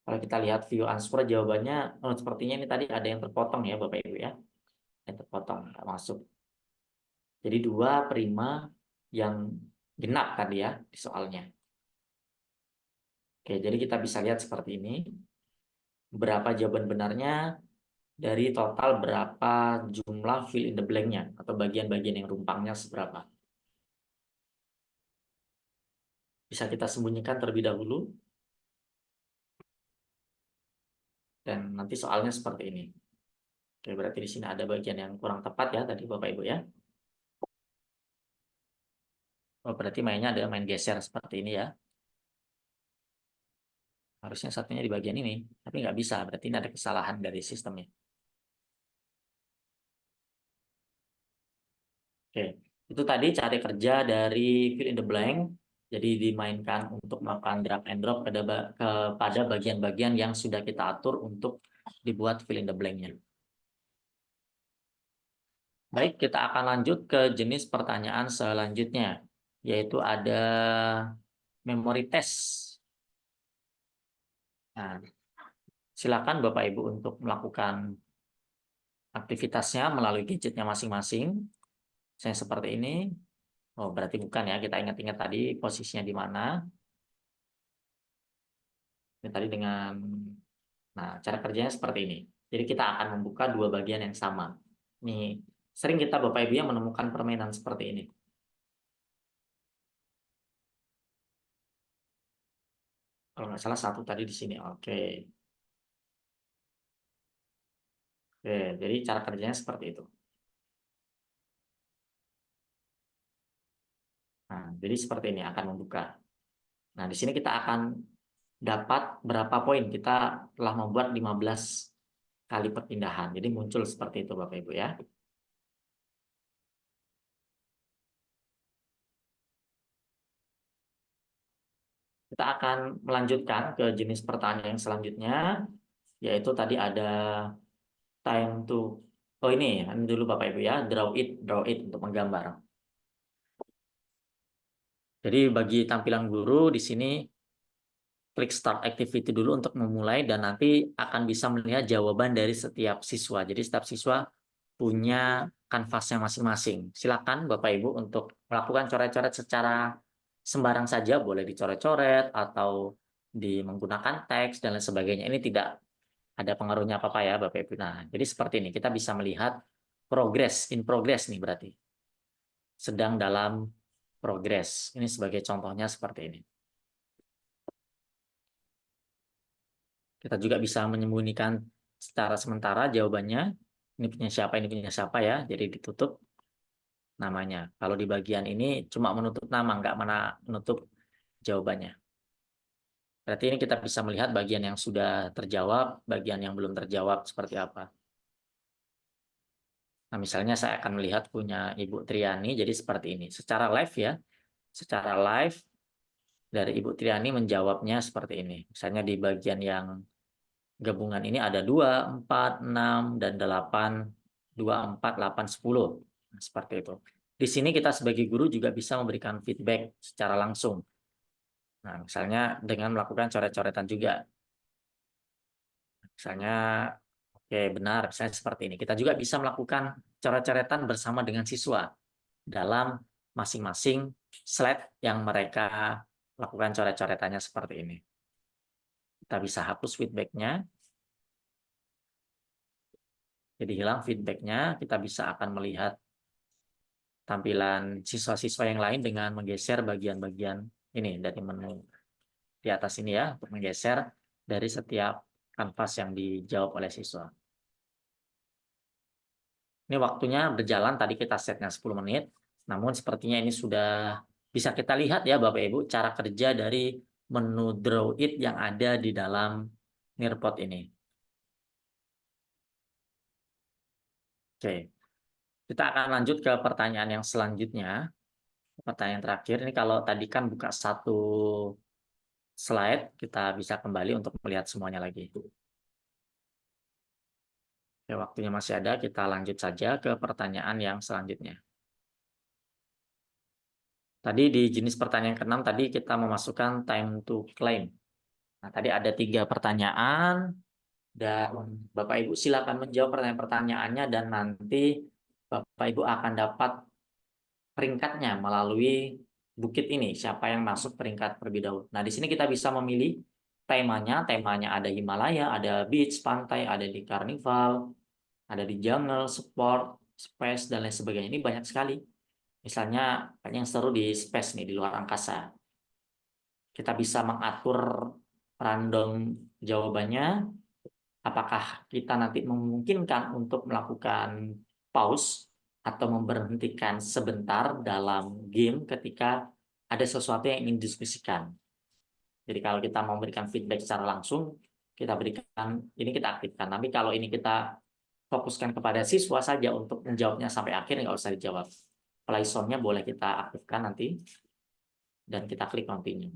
Kalau kita lihat view answer, jawabannya sepertinya ini tadi ada yang terpotong ya Bapak Ibu ya. Yang terpotong, nggak masuk. Jadi 2 prima yang genap tadi ya di soalnya. Oke, jadi kita bisa lihat seperti ini. Berapa jawaban benarnya dari total berapa jumlah fill in the blank-nya atau bagian-bagian yang rumpangnya seberapa. Bisa kita sembunyikan terlebih dahulu. Dan nanti soalnya seperti ini. Oke, berarti di sini ada bagian yang kurang tepat ya tadi Bapak Ibu ya. Oh, berarti mainnya ada main geser seperti ini ya. Harusnya satunya di bagian ini, tapi nggak bisa. Berarti ini ada kesalahan dari sistemnya. Oke, itu tadi cara kerja dari fill in the blank. Jadi dimainkan untuk melakukan drag and drop kepada bagian-bagian yang sudah kita atur untuk dibuat fill in the blank-nya. Baik, kita akan lanjut ke jenis pertanyaan selanjutnya, yaitu ada memory test. Nah, silakan Bapak Ibu untuk melakukan aktivitasnya melalui gadgetnya masing-masing. Saya seperti ini. Oh, berarti bukan ya. Kita ingat-ingat tadi posisinya di mana. Ini tadi dengan, nah, cara kerjanya seperti ini. Jadi kita akan membuka 2 bagian yang sama. Nih, sering kita Bapak Ibu yang menemukan permainan seperti ini. Kalau nggak salah 1 tadi di sini. Oke. Oke, jadi cara kerjanya seperti itu. Nah, jadi seperti ini akan membuka. Nah, di sini kita akan dapat berapa poin. Kita telah membuat 15 kali perpindahan. Jadi muncul seperti itu Bapak Ibu ya. Kita akan melanjutkan ke jenis pertanyaan yang selanjutnya, yaitu tadi ada time to, oh ini dulu Bapak Ibu ya, draw it untuk menggambar. Jadi bagi tampilan guru di sini klik start activity dulu untuk memulai dan nanti akan bisa melihat jawaban dari setiap siswa. Jadi setiap siswa punya kanvasnya masing-masing. Silakan Bapak Ibu untuk melakukan coret-coret secara sembarang saja, boleh dicoret-coret atau menggunakan teks dan lain sebagainya. Ini tidak ada pengaruhnya apa-apa ya Bapak Ibu. Nah, jadi seperti ini kita bisa melihat in progress nih berarti. Sedang dalam progress. Ini sebagai contohnya seperti ini. Kita juga bisa menyembunyikan secara sementara jawabannya. Ini punya siapa ya. Jadi ditutup namanya. Kalau di bagian ini cuma menutup nama, nggak menutup jawabannya. Berarti ini kita bisa melihat bagian yang sudah terjawab, bagian yang belum terjawab seperti apa. Nah, misalnya saya akan melihat punya Ibu Triani, jadi seperti ini. Secara live ya, secara live dari Ibu Triani menjawabnya seperti ini. Misalnya di bagian yang gabungan ini ada 2, 4, 6, dan 8, 2, 4, 8, 10. Nah, seperti itu. Di sini kita sebagai guru juga bisa memberikan feedback secara langsung. Nah, misalnya dengan melakukan coret-coretan juga. Misalnya, oke benar, misalnya seperti ini. Kita juga bisa melakukan coret-coretan bersama dengan siswa dalam masing-masing slide yang mereka lakukan coret-coretannya seperti ini. Kita bisa hapus feedback-nya. Jadi hilang feedback-nya, kita bisa akan melihat tampilan siswa-siswa yang lain dengan menggeser bagian-bagian ini dari menu di atas ini ya, untuk menggeser dari setiap kanvas yang dijawab oleh siswa. Ini waktunya berjalan, tadi kita setnya 10 menit, namun sepertinya ini sudah bisa kita lihat ya Bapak Ibu, cara kerja dari menu Draw It yang ada di dalam Nearpod ini. Oke, kita akan lanjut ke pertanyaan yang selanjutnya. Pertanyaan terakhir, ini kalau tadi kan buka satu slide, kita bisa kembali untuk melihat semuanya lagi. Oke, waktunya masih ada, kita lanjut saja ke pertanyaan yang selanjutnya. Tadi di jenis pertanyaan ke-6 tadi kita memasukkan time to claim. Nah, tadi ada 3 pertanyaan dan Bapak Ibu silakan menjawab pertanyaan-pertanyaannya dan nanti Bapak Ibu akan dapat peringkatnya melalui bukit ini, siapa yang masuk peringkat terlebih dahulu. Nah, di sini kita bisa memilih temanya ada Himalaya, ada beach, pantai, ada di carnival, ada di jungle, sport, space, dan lain sebagainya. Ini banyak sekali. Misalnya, yang seru di space nih, di luar angkasa. Kita bisa mengatur random jawabannya. Apakah kita nanti memungkinkan untuk melakukan pause atau memberhentikan sebentar dalam game ketika ada sesuatu yang ingin didiskusikan. Jadi kalau kita mau memberikan feedback secara langsung, kita berikan, ini kita aktifkan. Tapi kalau ini kita fokuskan kepada siswa saja untuk menjawabnya sampai akhir, nggak usah dijawab. Play zone-nya boleh kita aktifkan nanti, dan kita klik continue.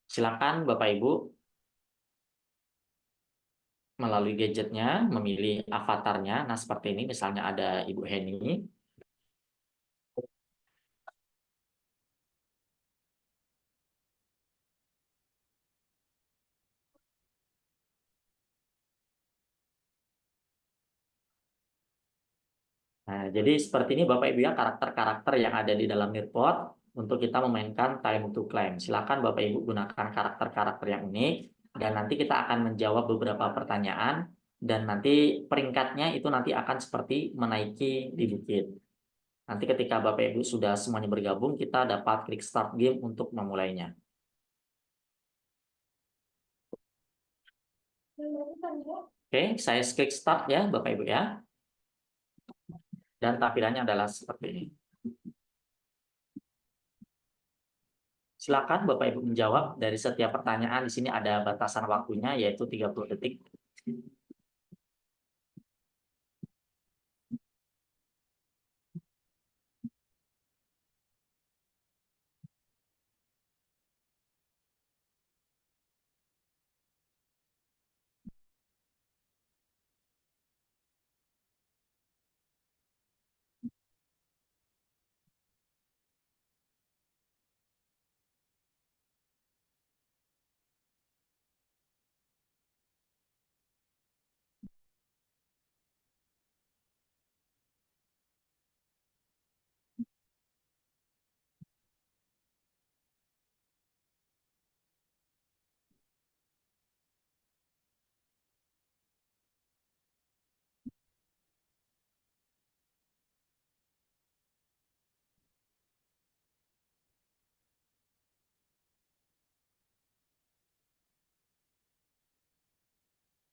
Silakan Bapak Ibu melalui gadgetnya memilih avatarnya. Nah seperti ini, misalnya ada Ibu Heni. Nah, jadi seperti ini Bapak Ibu ya karakter-karakter yang ada di dalam Nearpod untuk kita memainkan time to claim. Silakan Bapak Ibu gunakan karakter-karakter yang unik dan nanti kita akan menjawab beberapa pertanyaan dan nanti peringkatnya itu nanti akan seperti menaiki di bukit. Nanti ketika Bapak Ibu sudah semuanya bergabung, kita dapat klik start game untuk memulainya. Oke, saya klik start ya Bapak Ibu ya. Dan tampilannya adalah seperti ini. Silakan Bapak Ibu menjawab dari setiap pertanyaan. Di sini ada batasan waktunya yaitu 30 detik.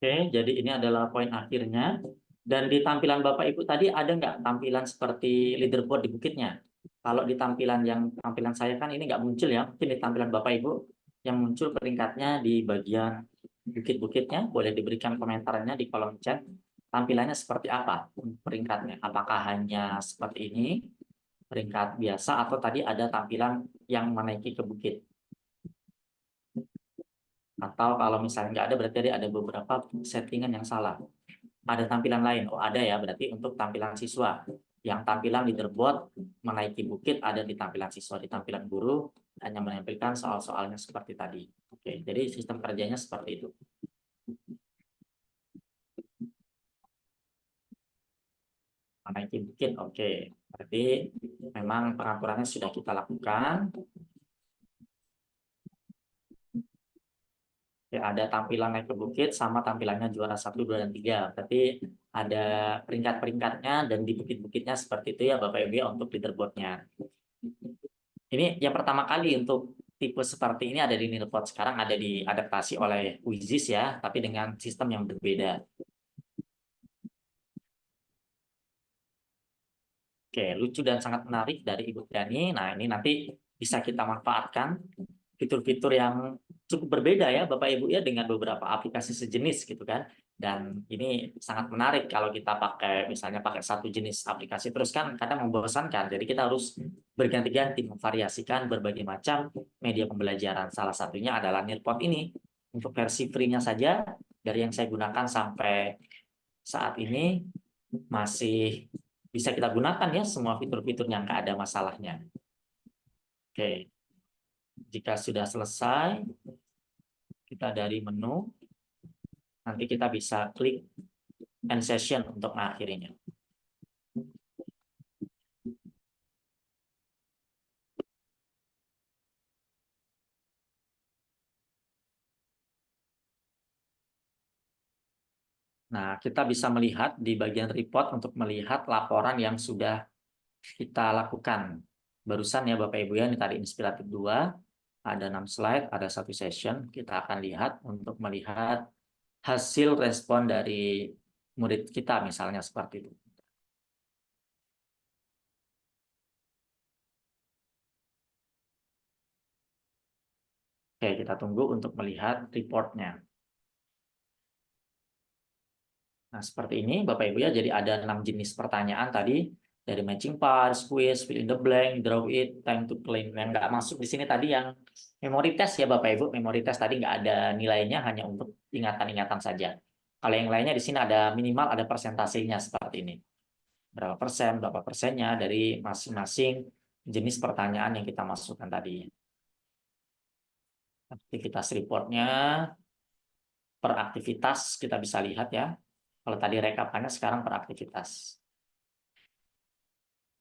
Oke, jadi ini adalah poin akhirnya. Dan di tampilan Bapak Ibu tadi ada nggak tampilan seperti leaderboard di bukitnya? Kalau di tampilan saya kan ini nggak muncul ya. Mungkin di tampilan Bapak Ibu yang muncul peringkatnya di bagian bukit-bukitnya. Boleh diberikan komentarnya di kolom chat. Tampilannya seperti apa peringkatnya? Apakah hanya seperti ini, peringkat biasa, atau tadi ada tampilan yang menaiki ke bukit? Atau kalau misalnya nggak ada, berarti ada beberapa settingan yang salah. Ada tampilan lain. Oh, ada ya, berarti untuk tampilan siswa. Yang tampilan leaderboard menaiki bukit ada di tampilan siswa, di tampilan guru hanya menampilkan soal-soalnya seperti tadi. Oke, jadi sistem kerjanya seperti itu. Naikin bukit, oke. Berarti memang pengaturannya sudah kita lakukan. Ya, ada tampilan naik ke bukit sama tampilannya juara 1, 2, dan 3. Berarti ada peringkat-peringkatnya dan di bukit-bukitnya seperti itu ya Bapak Ibu ya untuk leaderboardnya. Ini yang pertama kali untuk tipe seperti ini ada di Nearpod, sekarang ada diadaptasi oleh Quizizz ya, tapi dengan sistem yang berbeda. Oke, lucu dan sangat menarik dari Ibu Triani. Nah, ini nanti bisa kita manfaatkan fitur-fitur yang cukup berbeda ya Bapak Ibu ya dengan beberapa aplikasi sejenis gitu kan. Dan ini sangat menarik kalau kita pakai misalnya pakai satu jenis aplikasi terus kan kadang membosankan. Jadi kita harus berganti-ganti memvariasikan berbagai macam media pembelajaran. Salah satunya adalah Nearpod ini. Untuk versi free-nya saja dari yang saya gunakan sampai saat ini masih bisa kita gunakan ya semua fitur-fiturnya, nggak ada masalahnya. Oke. Jika sudah selesai, kita dari menu, nanti kita bisa klik end session untuk mengakhirinya. Nah, kita bisa melihat di bagian report untuk melihat laporan yang sudah kita lakukan. Barusan ya Bapak Ibu ya, ini tadi inspiratif 2, ada 6 slide, ada 1 session. Kita akan lihat untuk melihat hasil respon dari murid kita misalnya seperti itu. Oke, kita tunggu untuk melihat reportnya. Nah, seperti ini Bapak Ibu ya, jadi ada 6 jenis pertanyaan tadi, dari matching parts, quiz, fill in the blank, draw it, time to claim. Yang nggak masuk di sini tadi yang memory test ya Bapak Ibu, memory test tadi nggak ada nilainya, hanya untuk ingatan-ingatan saja. Kalau yang lainnya di sini ada minimal, ada persentasenya seperti ini. Berapa persennya dari masing-masing jenis pertanyaan yang kita masukkan tadi. Aktivitas reportnya per aktivitas kita bisa lihat ya. Kalau tadi rekapannya sekarang per aktivitas.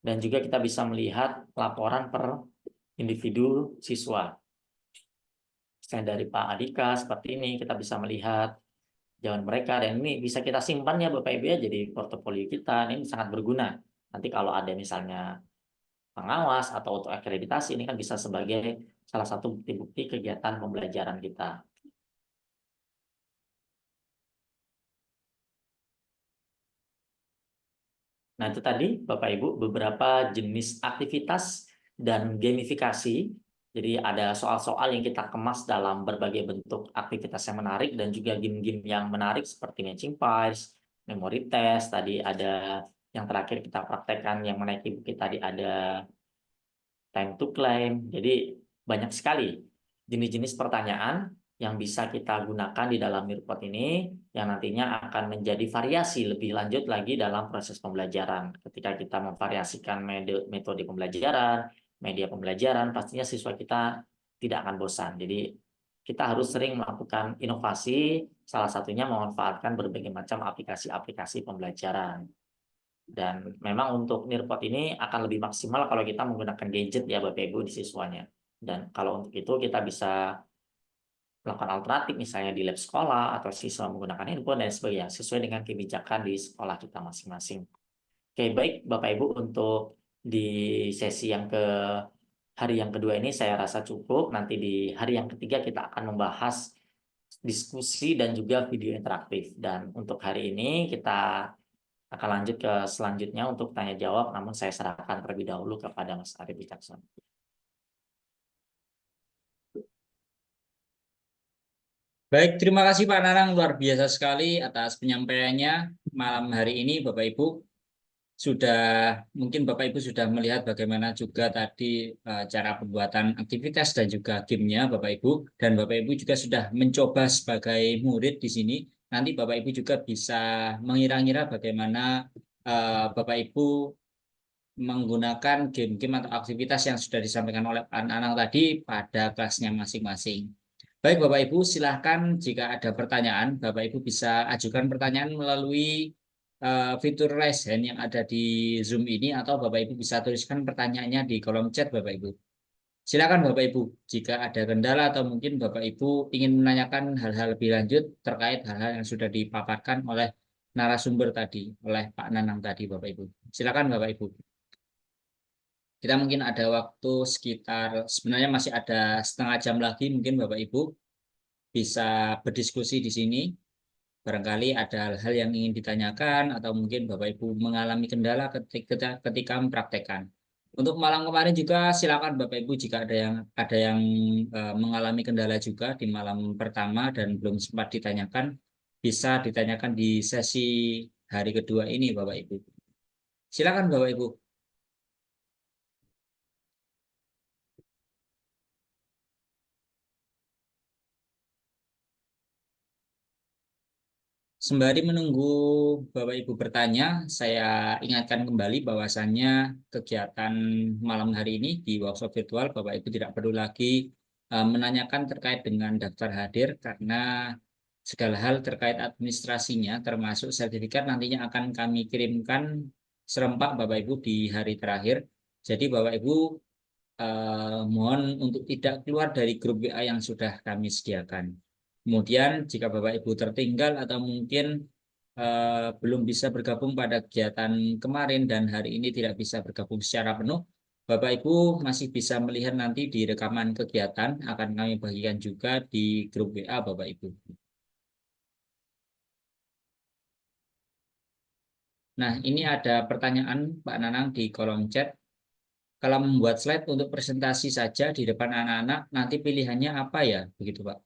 Dan juga kita bisa melihat laporan per individu siswa. Misalnya dari Pak Adika seperti ini kita bisa melihat jawaban mereka, dan ini bisa kita simpan ya Bapak Ibu ya, jadi portofolio kita. Ini sangat berguna. Nanti kalau ada misalnya pengawas atau untuk akreditasi, ini kan bisa sebagai salah satu bukti-bukti kegiatan pembelajaran kita. Nah, itu tadi Bapak Ibu beberapa jenis aktivitas dan gamifikasi. Jadi ada soal-soal yang kita kemas dalam berbagai bentuk aktivitas yang menarik dan juga game-game yang menarik seperti matching parts, memory test, tadi ada yang terakhir kita praktekkan yang menaiki bukit tadi ada time to claim. Jadi banyak sekali jenis-jenis pertanyaan yang bisa kita gunakan di dalam Nearpod ini yang nantinya akan menjadi variasi lebih lanjut lagi dalam proses pembelajaran. Ketika kita memvariasikan metode pembelajaran, media pembelajaran, pastinya siswa kita tidak akan bosan. Jadi kita harus sering melakukan inovasi, salah satunya memanfaatkan berbagai macam aplikasi-aplikasi pembelajaran. Dan memang untuk Nearpod ini akan lebih maksimal kalau kita menggunakan gadget ya Bapak Ibu di siswanya. Dan kalau untuk itu kita bisa melakukan alternatif misalnya di lab sekolah atau siswa menggunakan handphone dan sebagainya sesuai dengan kebijakan di sekolah kita masing-masing. Oke, baik Bapak Ibu, untuk di sesi yang hari yang kedua ini saya rasa cukup. Nanti di hari yang ketiga kita akan membahas diskusi dan juga video interaktif. Dan untuk hari ini kita akan lanjut ke selanjutnya untuk tanya jawab, namun saya serahkan terlebih dahulu kepada Mas Arif Wicaksono. Baik, terima kasih Pak Nanang, luar biasa sekali atas penyampaiannya malam hari ini Bapak Ibu. Mungkin Bapak Ibu sudah melihat bagaimana juga tadi cara pembuatan aktivitas dan juga gamenya Bapak Ibu. Dan Bapak Ibu juga sudah mencoba sebagai murid di sini. Nanti Bapak Ibu juga bisa mengira-ngira bagaimana Bapak Ibu menggunakan game-game atau aktivitas yang sudah disampaikan oleh anak-anak tadi pada kelasnya masing-masing. Baik Bapak Ibu, silahkan jika ada pertanyaan, Bapak Ibu bisa ajukan pertanyaan melalui fitur raise hand yang ada di Zoom ini, atau Bapak Ibu bisa tuliskan pertanyaannya di kolom chat Bapak Ibu. Silakan Bapak Ibu, jika ada kendala atau mungkin Bapak Ibu ingin menanyakan hal-hal lebih lanjut terkait hal-hal yang sudah dipaparkan oleh narasumber tadi, oleh Pak Nanang tadi Bapak Ibu. Silakan Bapak Ibu. Kita mungkin ada waktu sekitar, sebenarnya masih ada setengah jam lagi, mungkin Bapak Ibu bisa berdiskusi di sini. Barangkali ada hal-hal yang ingin ditanyakan atau mungkin Bapak Ibu mengalami kendala ketika mempraktekkan. Untuk malam kemarin juga silakan Bapak Ibu jika ada yang mengalami kendala juga di malam pertama dan belum sempat ditanyakan, bisa ditanyakan di sesi hari kedua ini Bapak Ibu. Silakan Bapak Ibu. Sembari menunggu Bapak Ibu bertanya, saya ingatkan kembali bahwasannya kegiatan malam hari ini di workshop virtual Bapak Ibu tidak perlu lagi menanyakan terkait dengan daftar hadir, karena segala hal terkait administrasinya termasuk sertifikat nantinya akan kami kirimkan serempak Bapak Ibu di hari terakhir. Jadi Bapak Ibu mohon untuk tidak keluar dari grup WA yang sudah kami sediakan. Kemudian jika Bapak Ibu tertinggal atau mungkin belum bisa bergabung pada kegiatan kemarin dan hari ini tidak bisa bergabung secara penuh, Bapak Ibu masih bisa melihat nanti di rekaman kegiatan, akan kami bagikan juga di grup WA Bapak Ibu. Nah, ini ada pertanyaan Pak Nanang di kolom chat. Kalau membuat slide untuk presentasi saja di depan anak-anak, nanti pilihannya apa ya? Begitu Pak.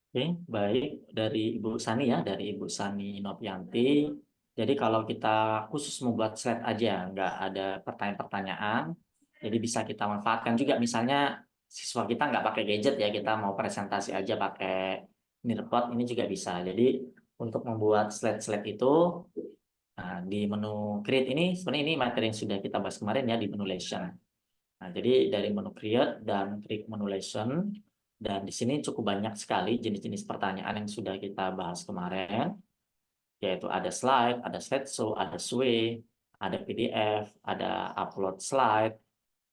Oke, baik, dari Ibu Sani ya, dari Ibu Sani Novianti. Jadi kalau kita khusus membuat slide aja, nggak ada pertanyaan-pertanyaan, jadi bisa kita manfaatkan juga. Misalnya siswa kita nggak pakai gadget ya, kita mau presentasi aja pakai Nearpod, ini juga bisa. Jadi untuk membuat slide-slide itu, nah, di menu Create ini, sebenarnya ini materi yang sudah kita bahas kemarin ya di menu Lesson. Nah, jadi dari menu Create dan klik menu Lesson. Dan di sini cukup banyak sekali jenis-jenis pertanyaan yang sudah kita bahas kemarin, yaitu ada slide, ada slideshow, ada sway, ada PDF, ada upload slide,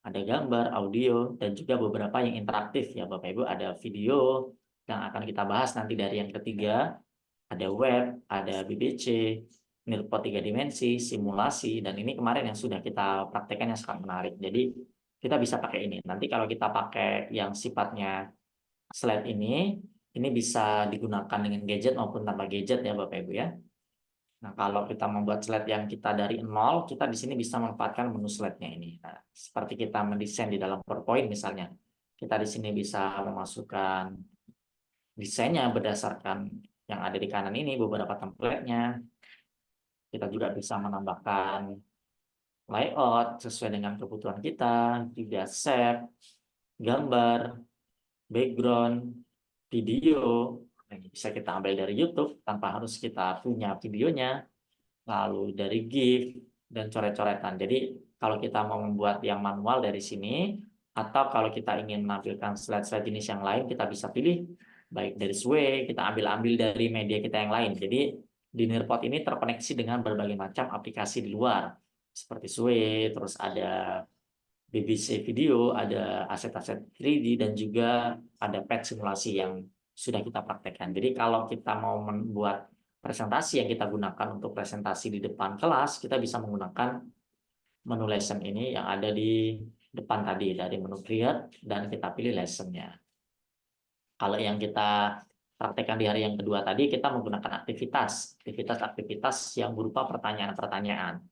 ada gambar, audio, dan juga beberapa yang interaktif ya Bapak Ibu, ada video yang akan kita bahas nanti dari yang ketiga, ada web, ada BBC, Nearpod 3 dimensi, simulasi, dan ini kemarin yang sudah kita praktekkan yang sangat menarik. Jadi kita bisa pakai ini. Nanti kalau kita pakai yang sifatnya slide ini bisa digunakan dengan gadget maupun tanpa gadget ya Bapak Ibu ya. Nah, kalau kita membuat slide yang kita dari nol, kita di sini bisa memanfaatkan menu slide-nya ini. Nah, seperti kita mendesain di dalam PowerPoint misalnya. Kita di sini bisa memasukkan desainnya berdasarkan yang ada di kanan ini, beberapa template-nya. Kita juga bisa menambahkan layout sesuai dengan kebutuhan kita, juga shape, gambar, background, video, bisa kita ambil dari YouTube tanpa harus kita punya videonya, lalu dari GIF dan coret-coretan. Jadi kalau kita mau membuat yang manual dari sini, atau kalau kita ingin menampilkan slide-slide jenis yang lain, kita bisa pilih baik dari Sway, kita ambil dari media kita yang lain. Jadi di Nearpod ini terkoneksi dengan berbagai macam aplikasi di luar, seperti Sway, terus ada BBC video, ada aset-aset 3D, dan juga ada pet simulasi yang sudah kita praktekkan. Jadi kalau kita mau membuat presentasi yang kita gunakan untuk presentasi di depan kelas, kita bisa menggunakan menu lesson ini yang ada di depan tadi, dari menu create, dan kita pilih lessonnya. Kalau yang kita praktekkan di hari yang kedua tadi, kita menggunakan aktivitas yang berupa pertanyaan-pertanyaan.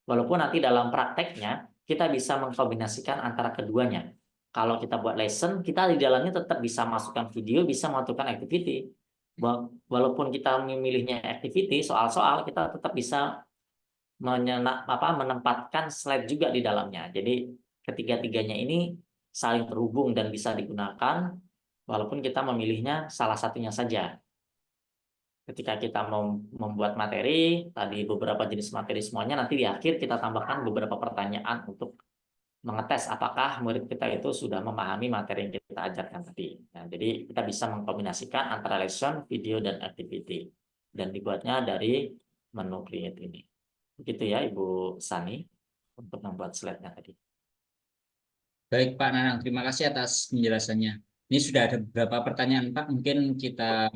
Walaupun nanti dalam prakteknya, kita bisa mengkombinasikan antara keduanya. Kalau kita buat lesson, kita di dalamnya tetap bisa masukkan video, bisa masukkan activity. Walaupun kita memilihnya activity, soal-soal, kita tetap bisa menempatkan slide juga di dalamnya. Jadi ketiga-tiganya ini saling terhubung dan bisa digunakan, walaupun kita memilihnya salah satunya saja. Ketika kita mau membuat materi, tadi beberapa jenis materi semuanya, nanti di akhir kita tambahkan beberapa pertanyaan untuk mengetes apakah murid kita itu sudah memahami materi yang kita ajarkan tadi. Nah, jadi kita bisa mengkombinasikan antara lesson, video, dan activity. Dan dibuatnya dari menu create ini. Begitu ya Ibu Sani untuk membuat slide-nya tadi. Baik Pak Nanang, terima kasih atas penjelasannya. Ini sudah ada beberapa pertanyaan Pak, mungkin kita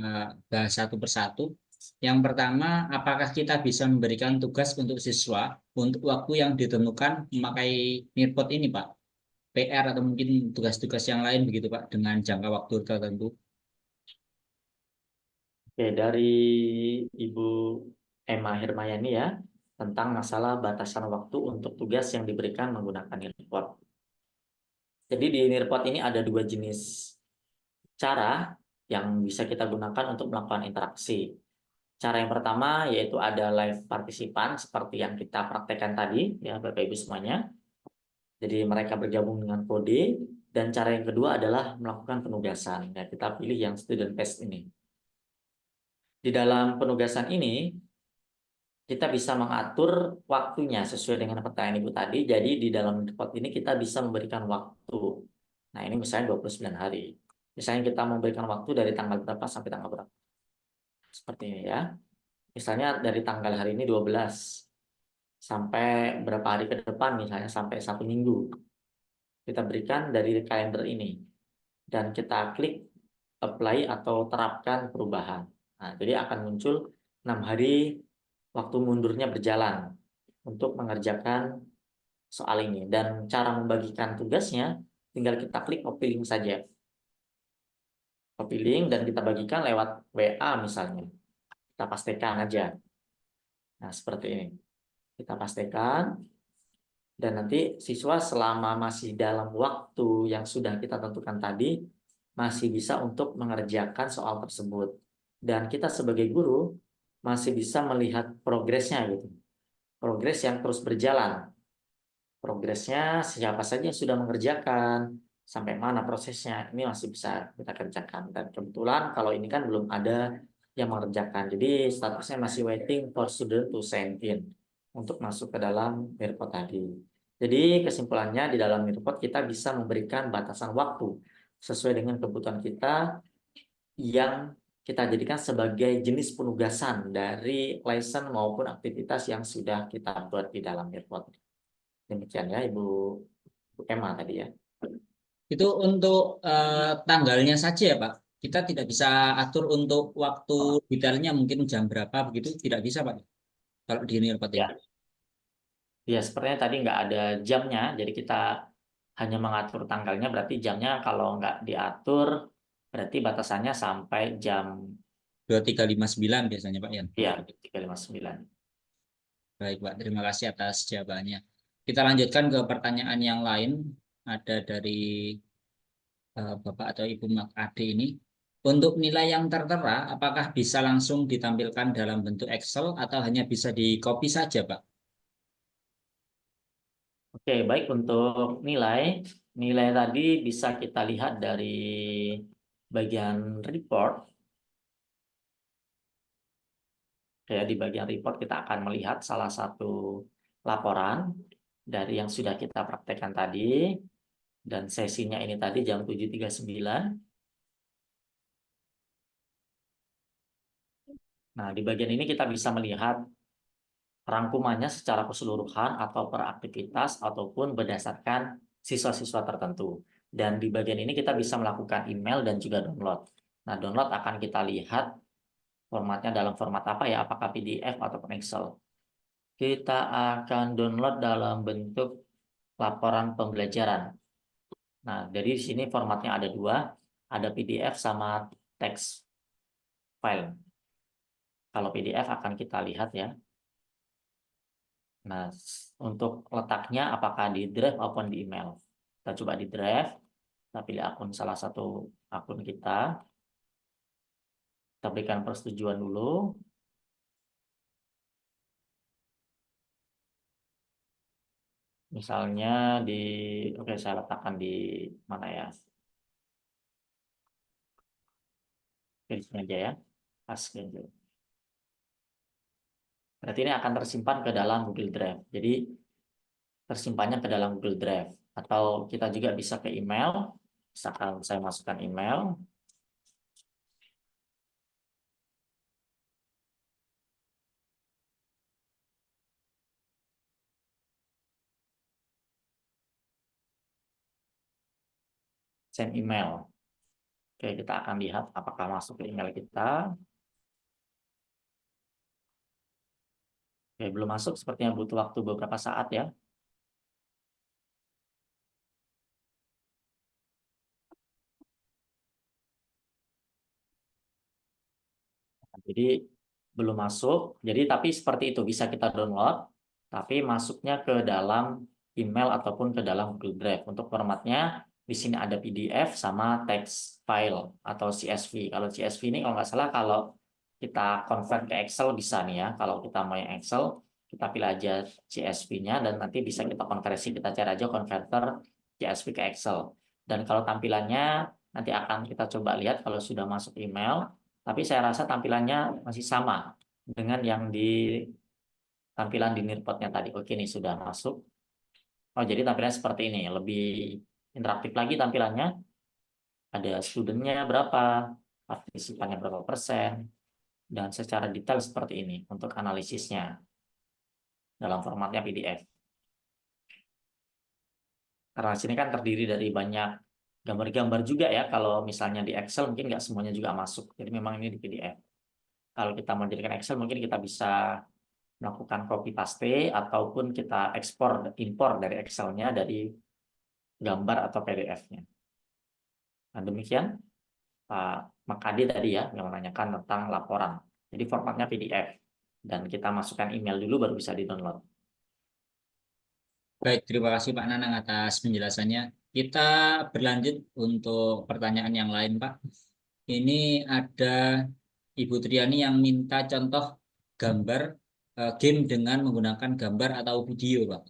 bahas satu persatu. Yang pertama, apakah kita bisa memberikan tugas untuk siswa untuk waktu yang ditentukan memakai Nearpod ini Pak? PR atau mungkin tugas-tugas yang lain begitu Pak, dengan jangka waktu tertentu. Oke, dari Ibu Emma Hermayani ya, tentang masalah batasan waktu untuk tugas yang diberikan menggunakan Nearpod. Jadi di Nearpod ini ada dua jenis cara yang bisa kita gunakan untuk melakukan interaksi. Cara yang pertama yaitu ada live partisipan seperti yang kita praktekkan tadi ya Bapak Ibu semuanya. Jadi mereka bergabung dengan kode, dan cara yang kedua adalah melakukan penugasan. Ya, kita pilih yang student test ini. Di dalam penugasan ini kita bisa mengatur waktunya sesuai dengan pertanyaan Ibu tadi. Jadi di dalam report ini kita bisa memberikan waktu. Nah, ini misalnya 29 hari. Misalnya kita memberikan waktu dari tanggal berapa sampai tanggal berapa. Seperti ini ya. Misalnya dari tanggal hari ini 12 sampai berapa hari ke depan, misalnya sampai 1 minggu. Kita berikan dari kalender ini. Dan kita klik apply atau terapkan perubahan. Nah, jadi akan muncul 6 hari waktu mundurnya berjalan untuk mengerjakan soal ini. Dan cara membagikan tugasnya tinggal kita klik copy link saja. Copy link dan kita bagikan lewat WA misalnya. Kita pastikan aja. Nah, seperti ini. Kita pastikan, dan nanti siswa selama masih dalam waktu yang sudah kita tentukan tadi masih bisa untuk mengerjakan soal tersebut. Dan kita sebagai guru masih bisa melihat progresnya gitu. Progres yang terus berjalan. Progresnya siapa saja yang sudah mengerjakan, sampai mana prosesnya, ini masih bisa kita kerjakan. Dan kebetulan kalau ini kan belum ada yang mengerjakan. Jadi statusnya masih waiting for student to sign in untuk masuk ke dalam Nearpod tadi. Jadi kesimpulannya di dalam Nearpod kita bisa memberikan batasan waktu sesuai dengan kebutuhan kita yang kita jadikan sebagai jenis penugasan dari lesson maupun aktivitas yang sudah kita buat di dalam Nearpod. Demikian ya Ibu Emma tadi ya. Itu untuk tanggalnya saja ya Pak. Kita tidak bisa atur untuk waktu detailnya mungkin jam berapa begitu, tidak bisa Pak. Kalau di Nearpod ini. Ya. Ya, sepertinya tadi nggak ada jamnya, jadi kita hanya mengatur tanggalnya, berarti jamnya kalau nggak diatur, berarti batasannya sampai jam 23.59 biasanya Pak ya. ya 3:59. Baik Pak, terima kasih atas jawabannya. Kita lanjutkan ke pertanyaan yang lain. Ada dari Bapak atau Ibu Mak Ade ini. Untuk nilai yang tertera, apakah bisa langsung ditampilkan dalam bentuk Excel atau hanya bisa di copy saja Pak? Oke, baik untuk nilai. Nilai tadi bisa kita lihat dari bagian report. Oke, di bagian report kita akan melihat salah satu laporan dari yang sudah kita praktekkan tadi. Dan sesinya ini tadi jam 7.39. Nah, di bagian ini kita bisa melihat rangkumannya secara keseluruhan atau per aktivitas ataupun berdasarkan siswa-siswa tertentu. Dan di bagian ini kita bisa melakukan email dan juga download. Nah, download akan kita lihat formatnya dalam format apa ya, apakah PDF ataupun Excel. Kita akan download dalam bentuk laporan pembelajaran. Nah, dari sini formatnya ada dua, ada PDF sama text file. Kalau PDF akan kita lihat ya. Nah, untuk letaknya apakah di drive maupun di email. Kita coba di drive, kita pilih akun salah satu akun kita. Kita berikan persetujuan dulu. Misalnya di, oke saya letakkan di mana ya? Oke, di sini aja ya. Pas schedule. Berarti ini akan tersimpan ke dalam Google Drive. Jadi tersimpannya ke dalam Google Drive. Atau kita juga bisa ke email. Misalkan saya masukkan email. Send email. Oke, kita akan lihat apakah masuk ke email kita. Oke, belum masuk, sepertinya butuh waktu beberapa saat ya. Jadi belum masuk. Jadi tapi seperti itu bisa kita download, tapi masuknya ke dalam email ataupun ke dalam Google Drive. Untuk formatnya di sini ada PDF sama text file atau CSV. Kalau CSV ini kalau nggak salah kalau kita convert ke Excel bisa nih ya. Kalau kita mau yang Excel, kita pilih aja CSV-nya dan nanti bisa kita konversi. Kita cari aja converter CSV ke Excel. Dan kalau tampilannya nanti akan kita coba lihat kalau sudah masuk email. Tapi saya rasa tampilannya masih sama dengan yang di tampilan di Nearpod-nya tadi. Oke, ini sudah masuk. Oh, jadi tampilannya seperti ini. Lebih interaktif lagi tampilannya. Ada studentnya berapa, partisipannya berapa persen, dan secara detail seperti ini untuk analisisnya dalam formatnya PDF. Karena sini kan terdiri dari banyak gambar-gambar juga ya. Kalau misalnya di Excel mungkin nggak semuanya juga masuk. Jadi memang ini di PDF. Kalau kita mau jadikan Excel mungkin kita bisa melakukan copy paste ataupun kita ekspor impor dari Excel-nya dari gambar atau PDF-nya. Nah, demikian Pak Makadi tadi ya yang menanyakan tentang laporan. Jadi formatnya PDF dan kita masukkan email dulu baru bisa di-download. Baik, terima kasih Pak Nanang atas penjelasannya. Kita berlanjut untuk pertanyaan yang lain, Pak. Ini ada Ibu Triani yang minta contoh gambar game dengan menggunakan gambar atau video, Pak.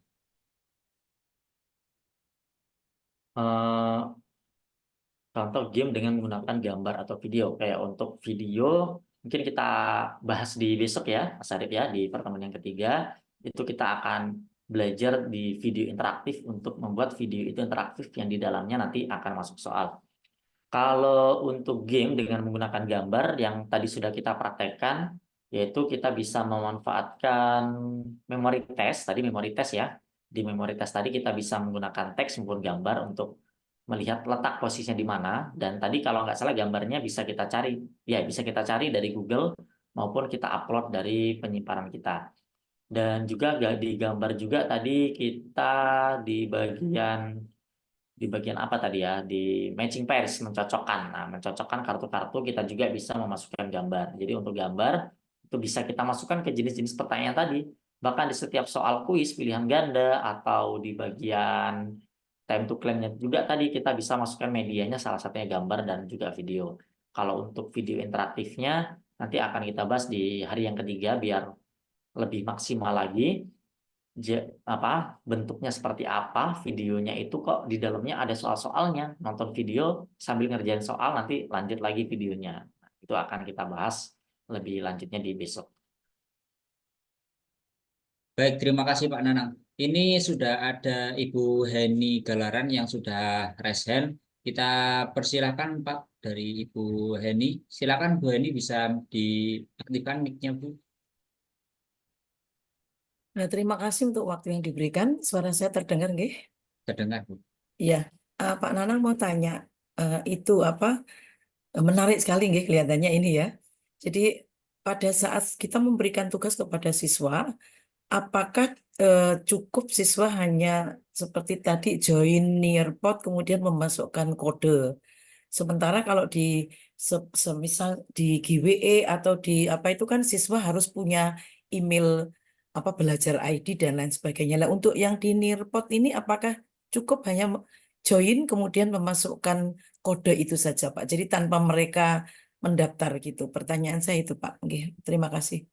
Contoh game dengan menggunakan gambar atau video. Kayak untuk video mungkin kita bahas di besok ya, Mas Arif ya, di pertemuan yang ketiga. Itu kita akan belajar di video interaktif untuk membuat video itu interaktif yang di dalamnya nanti akan masuk soal. Kalau untuk game dengan menggunakan gambar yang tadi sudah kita praktekkan, yaitu kita bisa memanfaatkan memori test, tadi memori test ya. Di memori test tadi kita bisa menggunakan teks maupun gambar untuk melihat letak posisinya di mana. Dan tadi kalau nggak salah gambarnya bisa kita cari, ya bisa kita cari dari Google maupun kita upload dari penyimpanan kita. Dan juga di gambar juga tadi kita di bagian apa tadi ya, di matching pairs, mencocokkan. Nah, mencocokkan kartu-kartu kita juga bisa memasukkan gambar. Jadi untuk gambar itu bisa kita masukkan ke jenis-jenis pertanyaan tadi. Bahkan di setiap soal kuis pilihan ganda atau di bagian time to claim-nya juga tadi kita bisa masukkan medianya salah satunya gambar dan juga video. Kalau untuk video interaktifnya nanti akan kita bahas di hari yang ketiga biar lebih maksimal lagi. Bentuknya seperti apa, videonya itu kok di dalamnya ada soal-soalnya. Nonton video sambil ngerjain soal, nanti lanjut lagi videonya. Itu akan kita bahas lebih lanjutnya di besok. Baik, terima kasih Pak Nanang. Ini sudah ada Ibu Heni Galaran yang sudah raise hand. Kita persilahkan Pak dari Ibu Heni. Silakan Bu Heni bisa diaktifkan mic-nya Bu. Nah, terima kasih untuk waktu yang diberikan. Suara saya terdengar, nggih? Terdengar Bu. Iya, Pak Nanang mau tanya, itu apa? Menarik sekali, nggih, kelihatannya ini ya. Jadi pada saat kita memberikan tugas kepada siswa, apakah cukup siswa hanya seperti tadi join Nearpod kemudian memasukkan kode? Sementara kalau di semisal di GWE atau di apa itu kan siswa harus punya email apa belajar ID dan lain sebagainya. Nah, untuk yang di Nearpod ini apakah cukup hanya join kemudian memasukkan kode itu saja, Pak? Jadi tanpa mereka mendaftar gitu. Pertanyaan saya itu, Pak. Oke, terima kasih.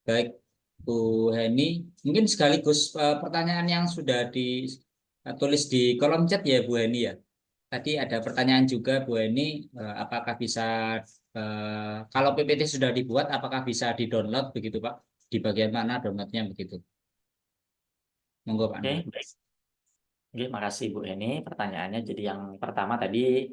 Baik, Bu Heni. Mungkin sekaligus pertanyaan yang sudah ditulis di kolom chat ya Bu Heni ya. Tadi ada pertanyaan juga Bu Heni, apakah bisa Kalau PPT sudah dibuat, apakah bisa di-download begitu Pak? Di bagian mana downloadnya begitu? Monggo Pak Oke, Nanang. baik. Oke, makasih Bu Eni pertanyaannya. Jadi yang pertama tadi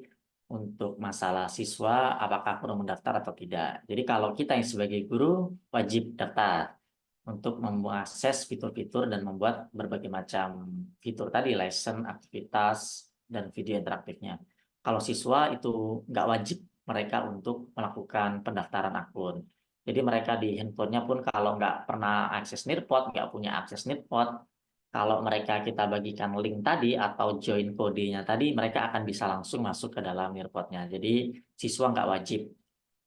untuk masalah siswa apakah perlu mendaftar atau tidak. Jadi kalau kita yang sebagai guru wajib daftar untuk mengakses fitur-fitur dan membuat berbagai macam fitur tadi, lesson, aktivitas, dan video interaktifnya. Kalau siswa itu nggak wajib mereka untuk melakukan pendaftaran akun. Jadi mereka di handphonenya pun kalau nggak pernah akses Nearpod, nggak punya akses Nearpod, kalau mereka kita bagikan link tadi atau join kodenya tadi, mereka akan bisa langsung masuk ke dalam Nearpod-nya. Jadi siswa nggak wajib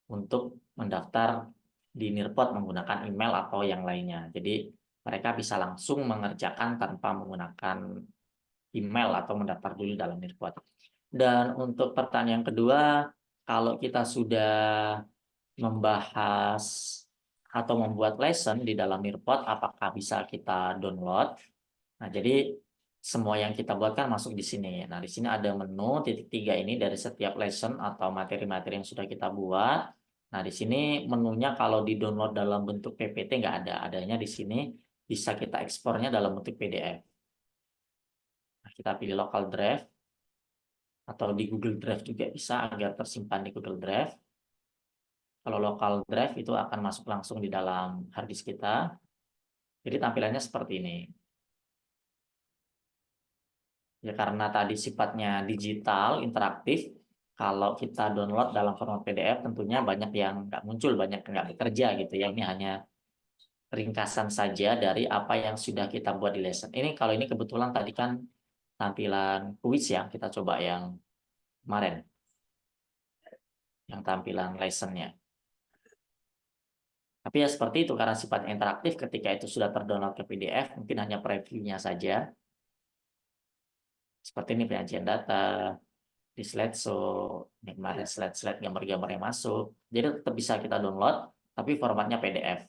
untuk mendaftar di Nearpod menggunakan email atau yang lainnya. Jadi mereka bisa langsung mengerjakan tanpa menggunakan email atau mendaftar dulu dalam Nearpod. Dan untuk pertanyaan kedua, kalau kita sudah membahas atau membuat lesson di dalam Nearpod, apakah bisa kita download? Nah, jadi semua yang kita buat kan masuk di sini. Nah, di sini ada menu titik 3 ini dari setiap lesson atau materi-materi yang sudah kita buat. Nah, di sini menunya kalau di-download dalam bentuk PPT nggak ada. Adanya di sini bisa kita ekspornya dalam bentuk PDF. Nah, kita pilih local drive atau di Google Drive juga bisa agar tersimpan di Google Drive. Kalau local drive itu akan masuk langsung di dalam hard disk kita. Jadi tampilannya seperti ini. Ya karena tadi sifatnya digital, interaktif, kalau kita download dalam format PDF tentunya banyak yang nggak muncul, banyak yang nggak bekerja gitu ya. Ini hanya ringkasan saja dari apa yang sudah kita buat di lesson. Ini kalau ini kebetulan tadi kan tampilan quiz ya, kita coba yang kemarin. Yang tampilan lessonnya. Tapi ya seperti itu, karena sifatnya interaktif, ketika itu sudah terdownload ke PDF, mungkin hanya previewnya saja. Seperti ini penyajian data, di slideshow, ini kemarin slide-slide gambar-gambar yang masuk. Jadi tetap bisa kita download, tapi formatnya PDF.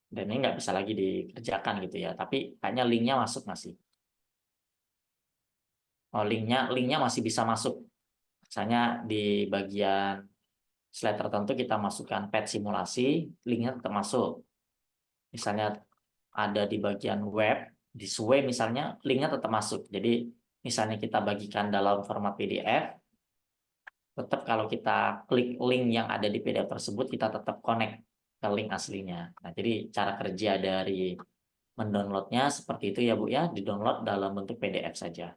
Dan ini nggak bisa lagi dikerjakan gitu ya, tapi kayaknya linknya masuk masih. Oh, linknya masih bisa masuk. Misalnya di bagian slide tertentu kita masukkan pet simulasi, linknya tetap masuk. Misalnya ada di bagian web, di Sway misalnya, linknya tetap masuk. Jadi misalnya kita bagikan dalam format PDF, tetap kalau kita klik link yang ada di PDF tersebut, kita tetap connect ke link aslinya. Nah, jadi cara kerja dari mendownloadnya seperti itu ya Bu ya, di-download dalam bentuk PDF saja.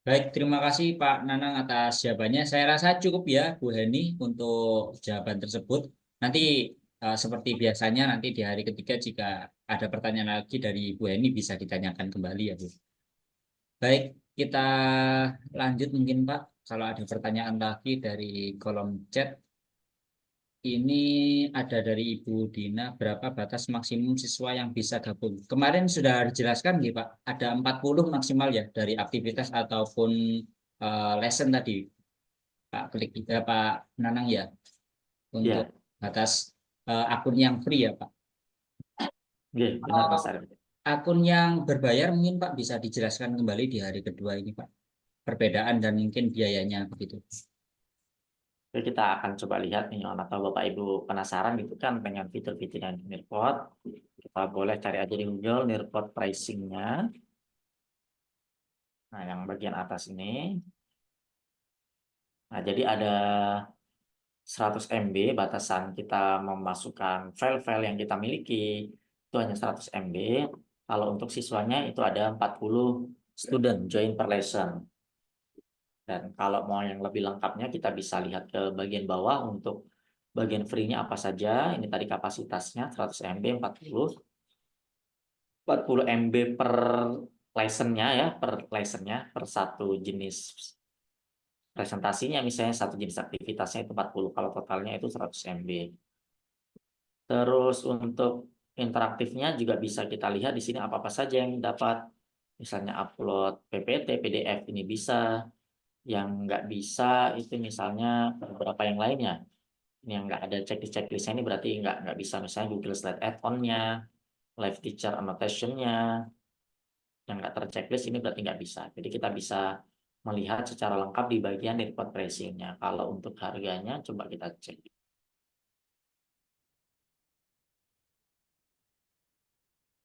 Baik, terima kasih Pak Nanang atas jawabannya. Saya rasa cukup ya Bu Heni untuk jawaban tersebut. Nanti seperti biasanya nanti di hari ketiga jika ada pertanyaan lagi dari Bu Heni bisa ditanyakan kembali ya Bu. Baik, kita lanjut mungkin Pak. Kalau ada pertanyaan lagi dari kolom chat, ini ada dari Ibu Dina, berapa batas maksimum siswa yang bisa gabung? Kemarin sudah dijelaskan gitu Pak, ada 40 maksimal ya dari aktivitas ataupun lesson tadi Pak Klik Pak Nanang ya untuk Ya, batas akun yang free ya Pak. benar Mas Arif. Akun yang berbayar mungkin Pak bisa dijelaskan kembali di hari kedua ini Pak. Perbedaan dan mungkin biayanya begitu. Jadi kita akan coba lihat nih, atau Bapak Ibu penasaran gitu kan pengen fitur-fitur yang Nearpod. Kita boleh cari aja di Google Nearpod pricing-nya. Nah, yang bagian atas ini. Nah, jadi ada 100 MB batasan kita memasukkan file-file yang kita miliki itu hanya 100 MB. Kalau untuk siswanya itu ada 40 student join per lesson. Dan kalau mau yang lebih lengkapnya kita bisa lihat ke bagian bawah untuk bagian free-nya apa saja. Ini tadi kapasitasnya 100 MB 40 MB per lesson-nya ya, per satu jenis presentasinya, misalnya satu jenis aktivitasnya itu 40, kalau totalnya itu 100 MB. Terus untuk interaktifnya juga bisa kita lihat di sini apa-apa saja yang dapat. Misalnya upload PPT, PDF ini bisa. Yang nggak bisa itu misalnya beberapa yang lainnya. Ini yang nggak ada checklist-checklistnya ini berarti nggak bisa, misalnya Google Slide add-on-nya, Live Teacher Annotation-nya, yang nggak terchecklist ini berarti nggak bisa. Jadi kita bisa melihat secara lengkap di bagian report pricing-nya. Kalau untuk harganya coba kita cek.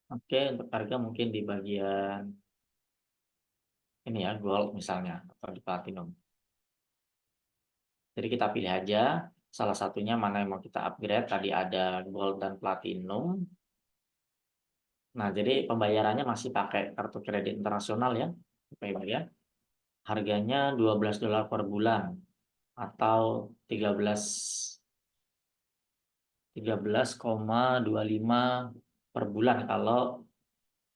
Oke, untuk harga mungkin di bagian ini ya, gold misalnya, atau di platinum. Jadi kita pilih aja salah satunya mana yang mau kita upgrade. Tadi ada gold dan platinum. Nah, jadi pembayarannya masih pakai kartu kredit internasional ya, Bapak Ibu ya. Harganya $12 per bulan atau 13,25 per bulan kalau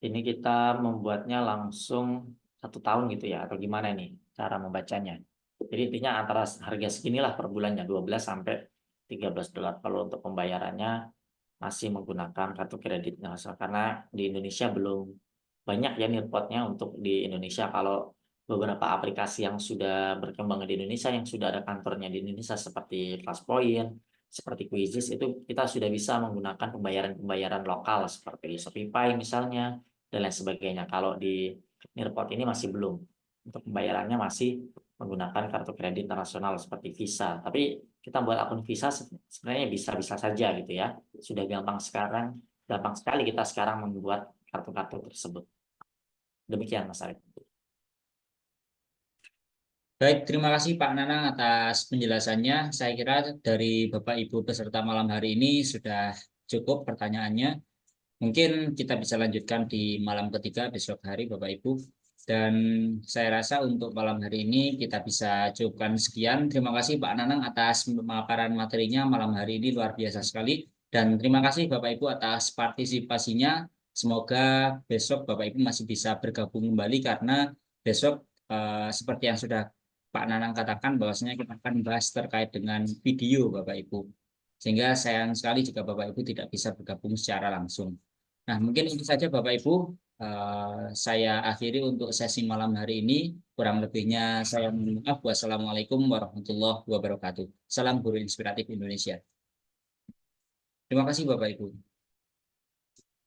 ini kita membuatnya langsung 1 tahun gitu ya, atau gimana nih cara membacanya. Jadi intinya antara harga seginilah per bulannya, 12 sampai $13. Kalau untuk pembayarannya masih menggunakan kartu kredit nasional, karena di Indonesia belum banyak ya nirpotnya untuk di Indonesia. Kalau beberapa aplikasi yang sudah berkembang di Indonesia, yang sudah ada kantornya di Indonesia seperti Flashpoint, seperti Quizizz, itu kita sudah bisa menggunakan pembayaran lokal seperti Shopify misalnya dan lain sebagainya. Kalau di nirpot ini masih belum. Untuk pembayarannya masih menggunakan kartu kredit internasional seperti Visa. Tapi kita buat akun Visa sebenarnya bisa-bisa saja gitu ya. Sudah gampang sekali kita sekarang membuat kartu-kartu tersebut. Demikian Mas Arif. Baik, terima kasih Pak Nanang atas penjelasannya. Saya kira dari Bapak Ibu peserta malam hari ini sudah cukup pertanyaannya. Mungkin kita bisa lanjutkan di malam ketiga besok hari Bapak Ibu. Dan saya rasa untuk malam hari ini kita bisa cukupkan sekian. Terima kasih Pak Nanang atas pemaparan materinya malam hari ini, luar biasa sekali. Dan terima kasih Bapak Ibu atas partisipasinya. Semoga besok Bapak Ibu masih bisa bergabung kembali karena besok seperti yang sudah Pak Nanang katakan bahwasanya kita akan bahas terkait dengan video Bapak Ibu. Sehingga sayang sekali jika Bapak Ibu tidak bisa bergabung secara langsung. Nah, mungkin itu saja Bapak Ibu. Saya akhiri untuk sesi malam hari ini. Kurang lebihnya saya mohon maaf. Wassalamualaikum warahmatullahi wabarakatuh. Salam Guru Inspiratif Indonesia. Terima kasih Bapak Ibu.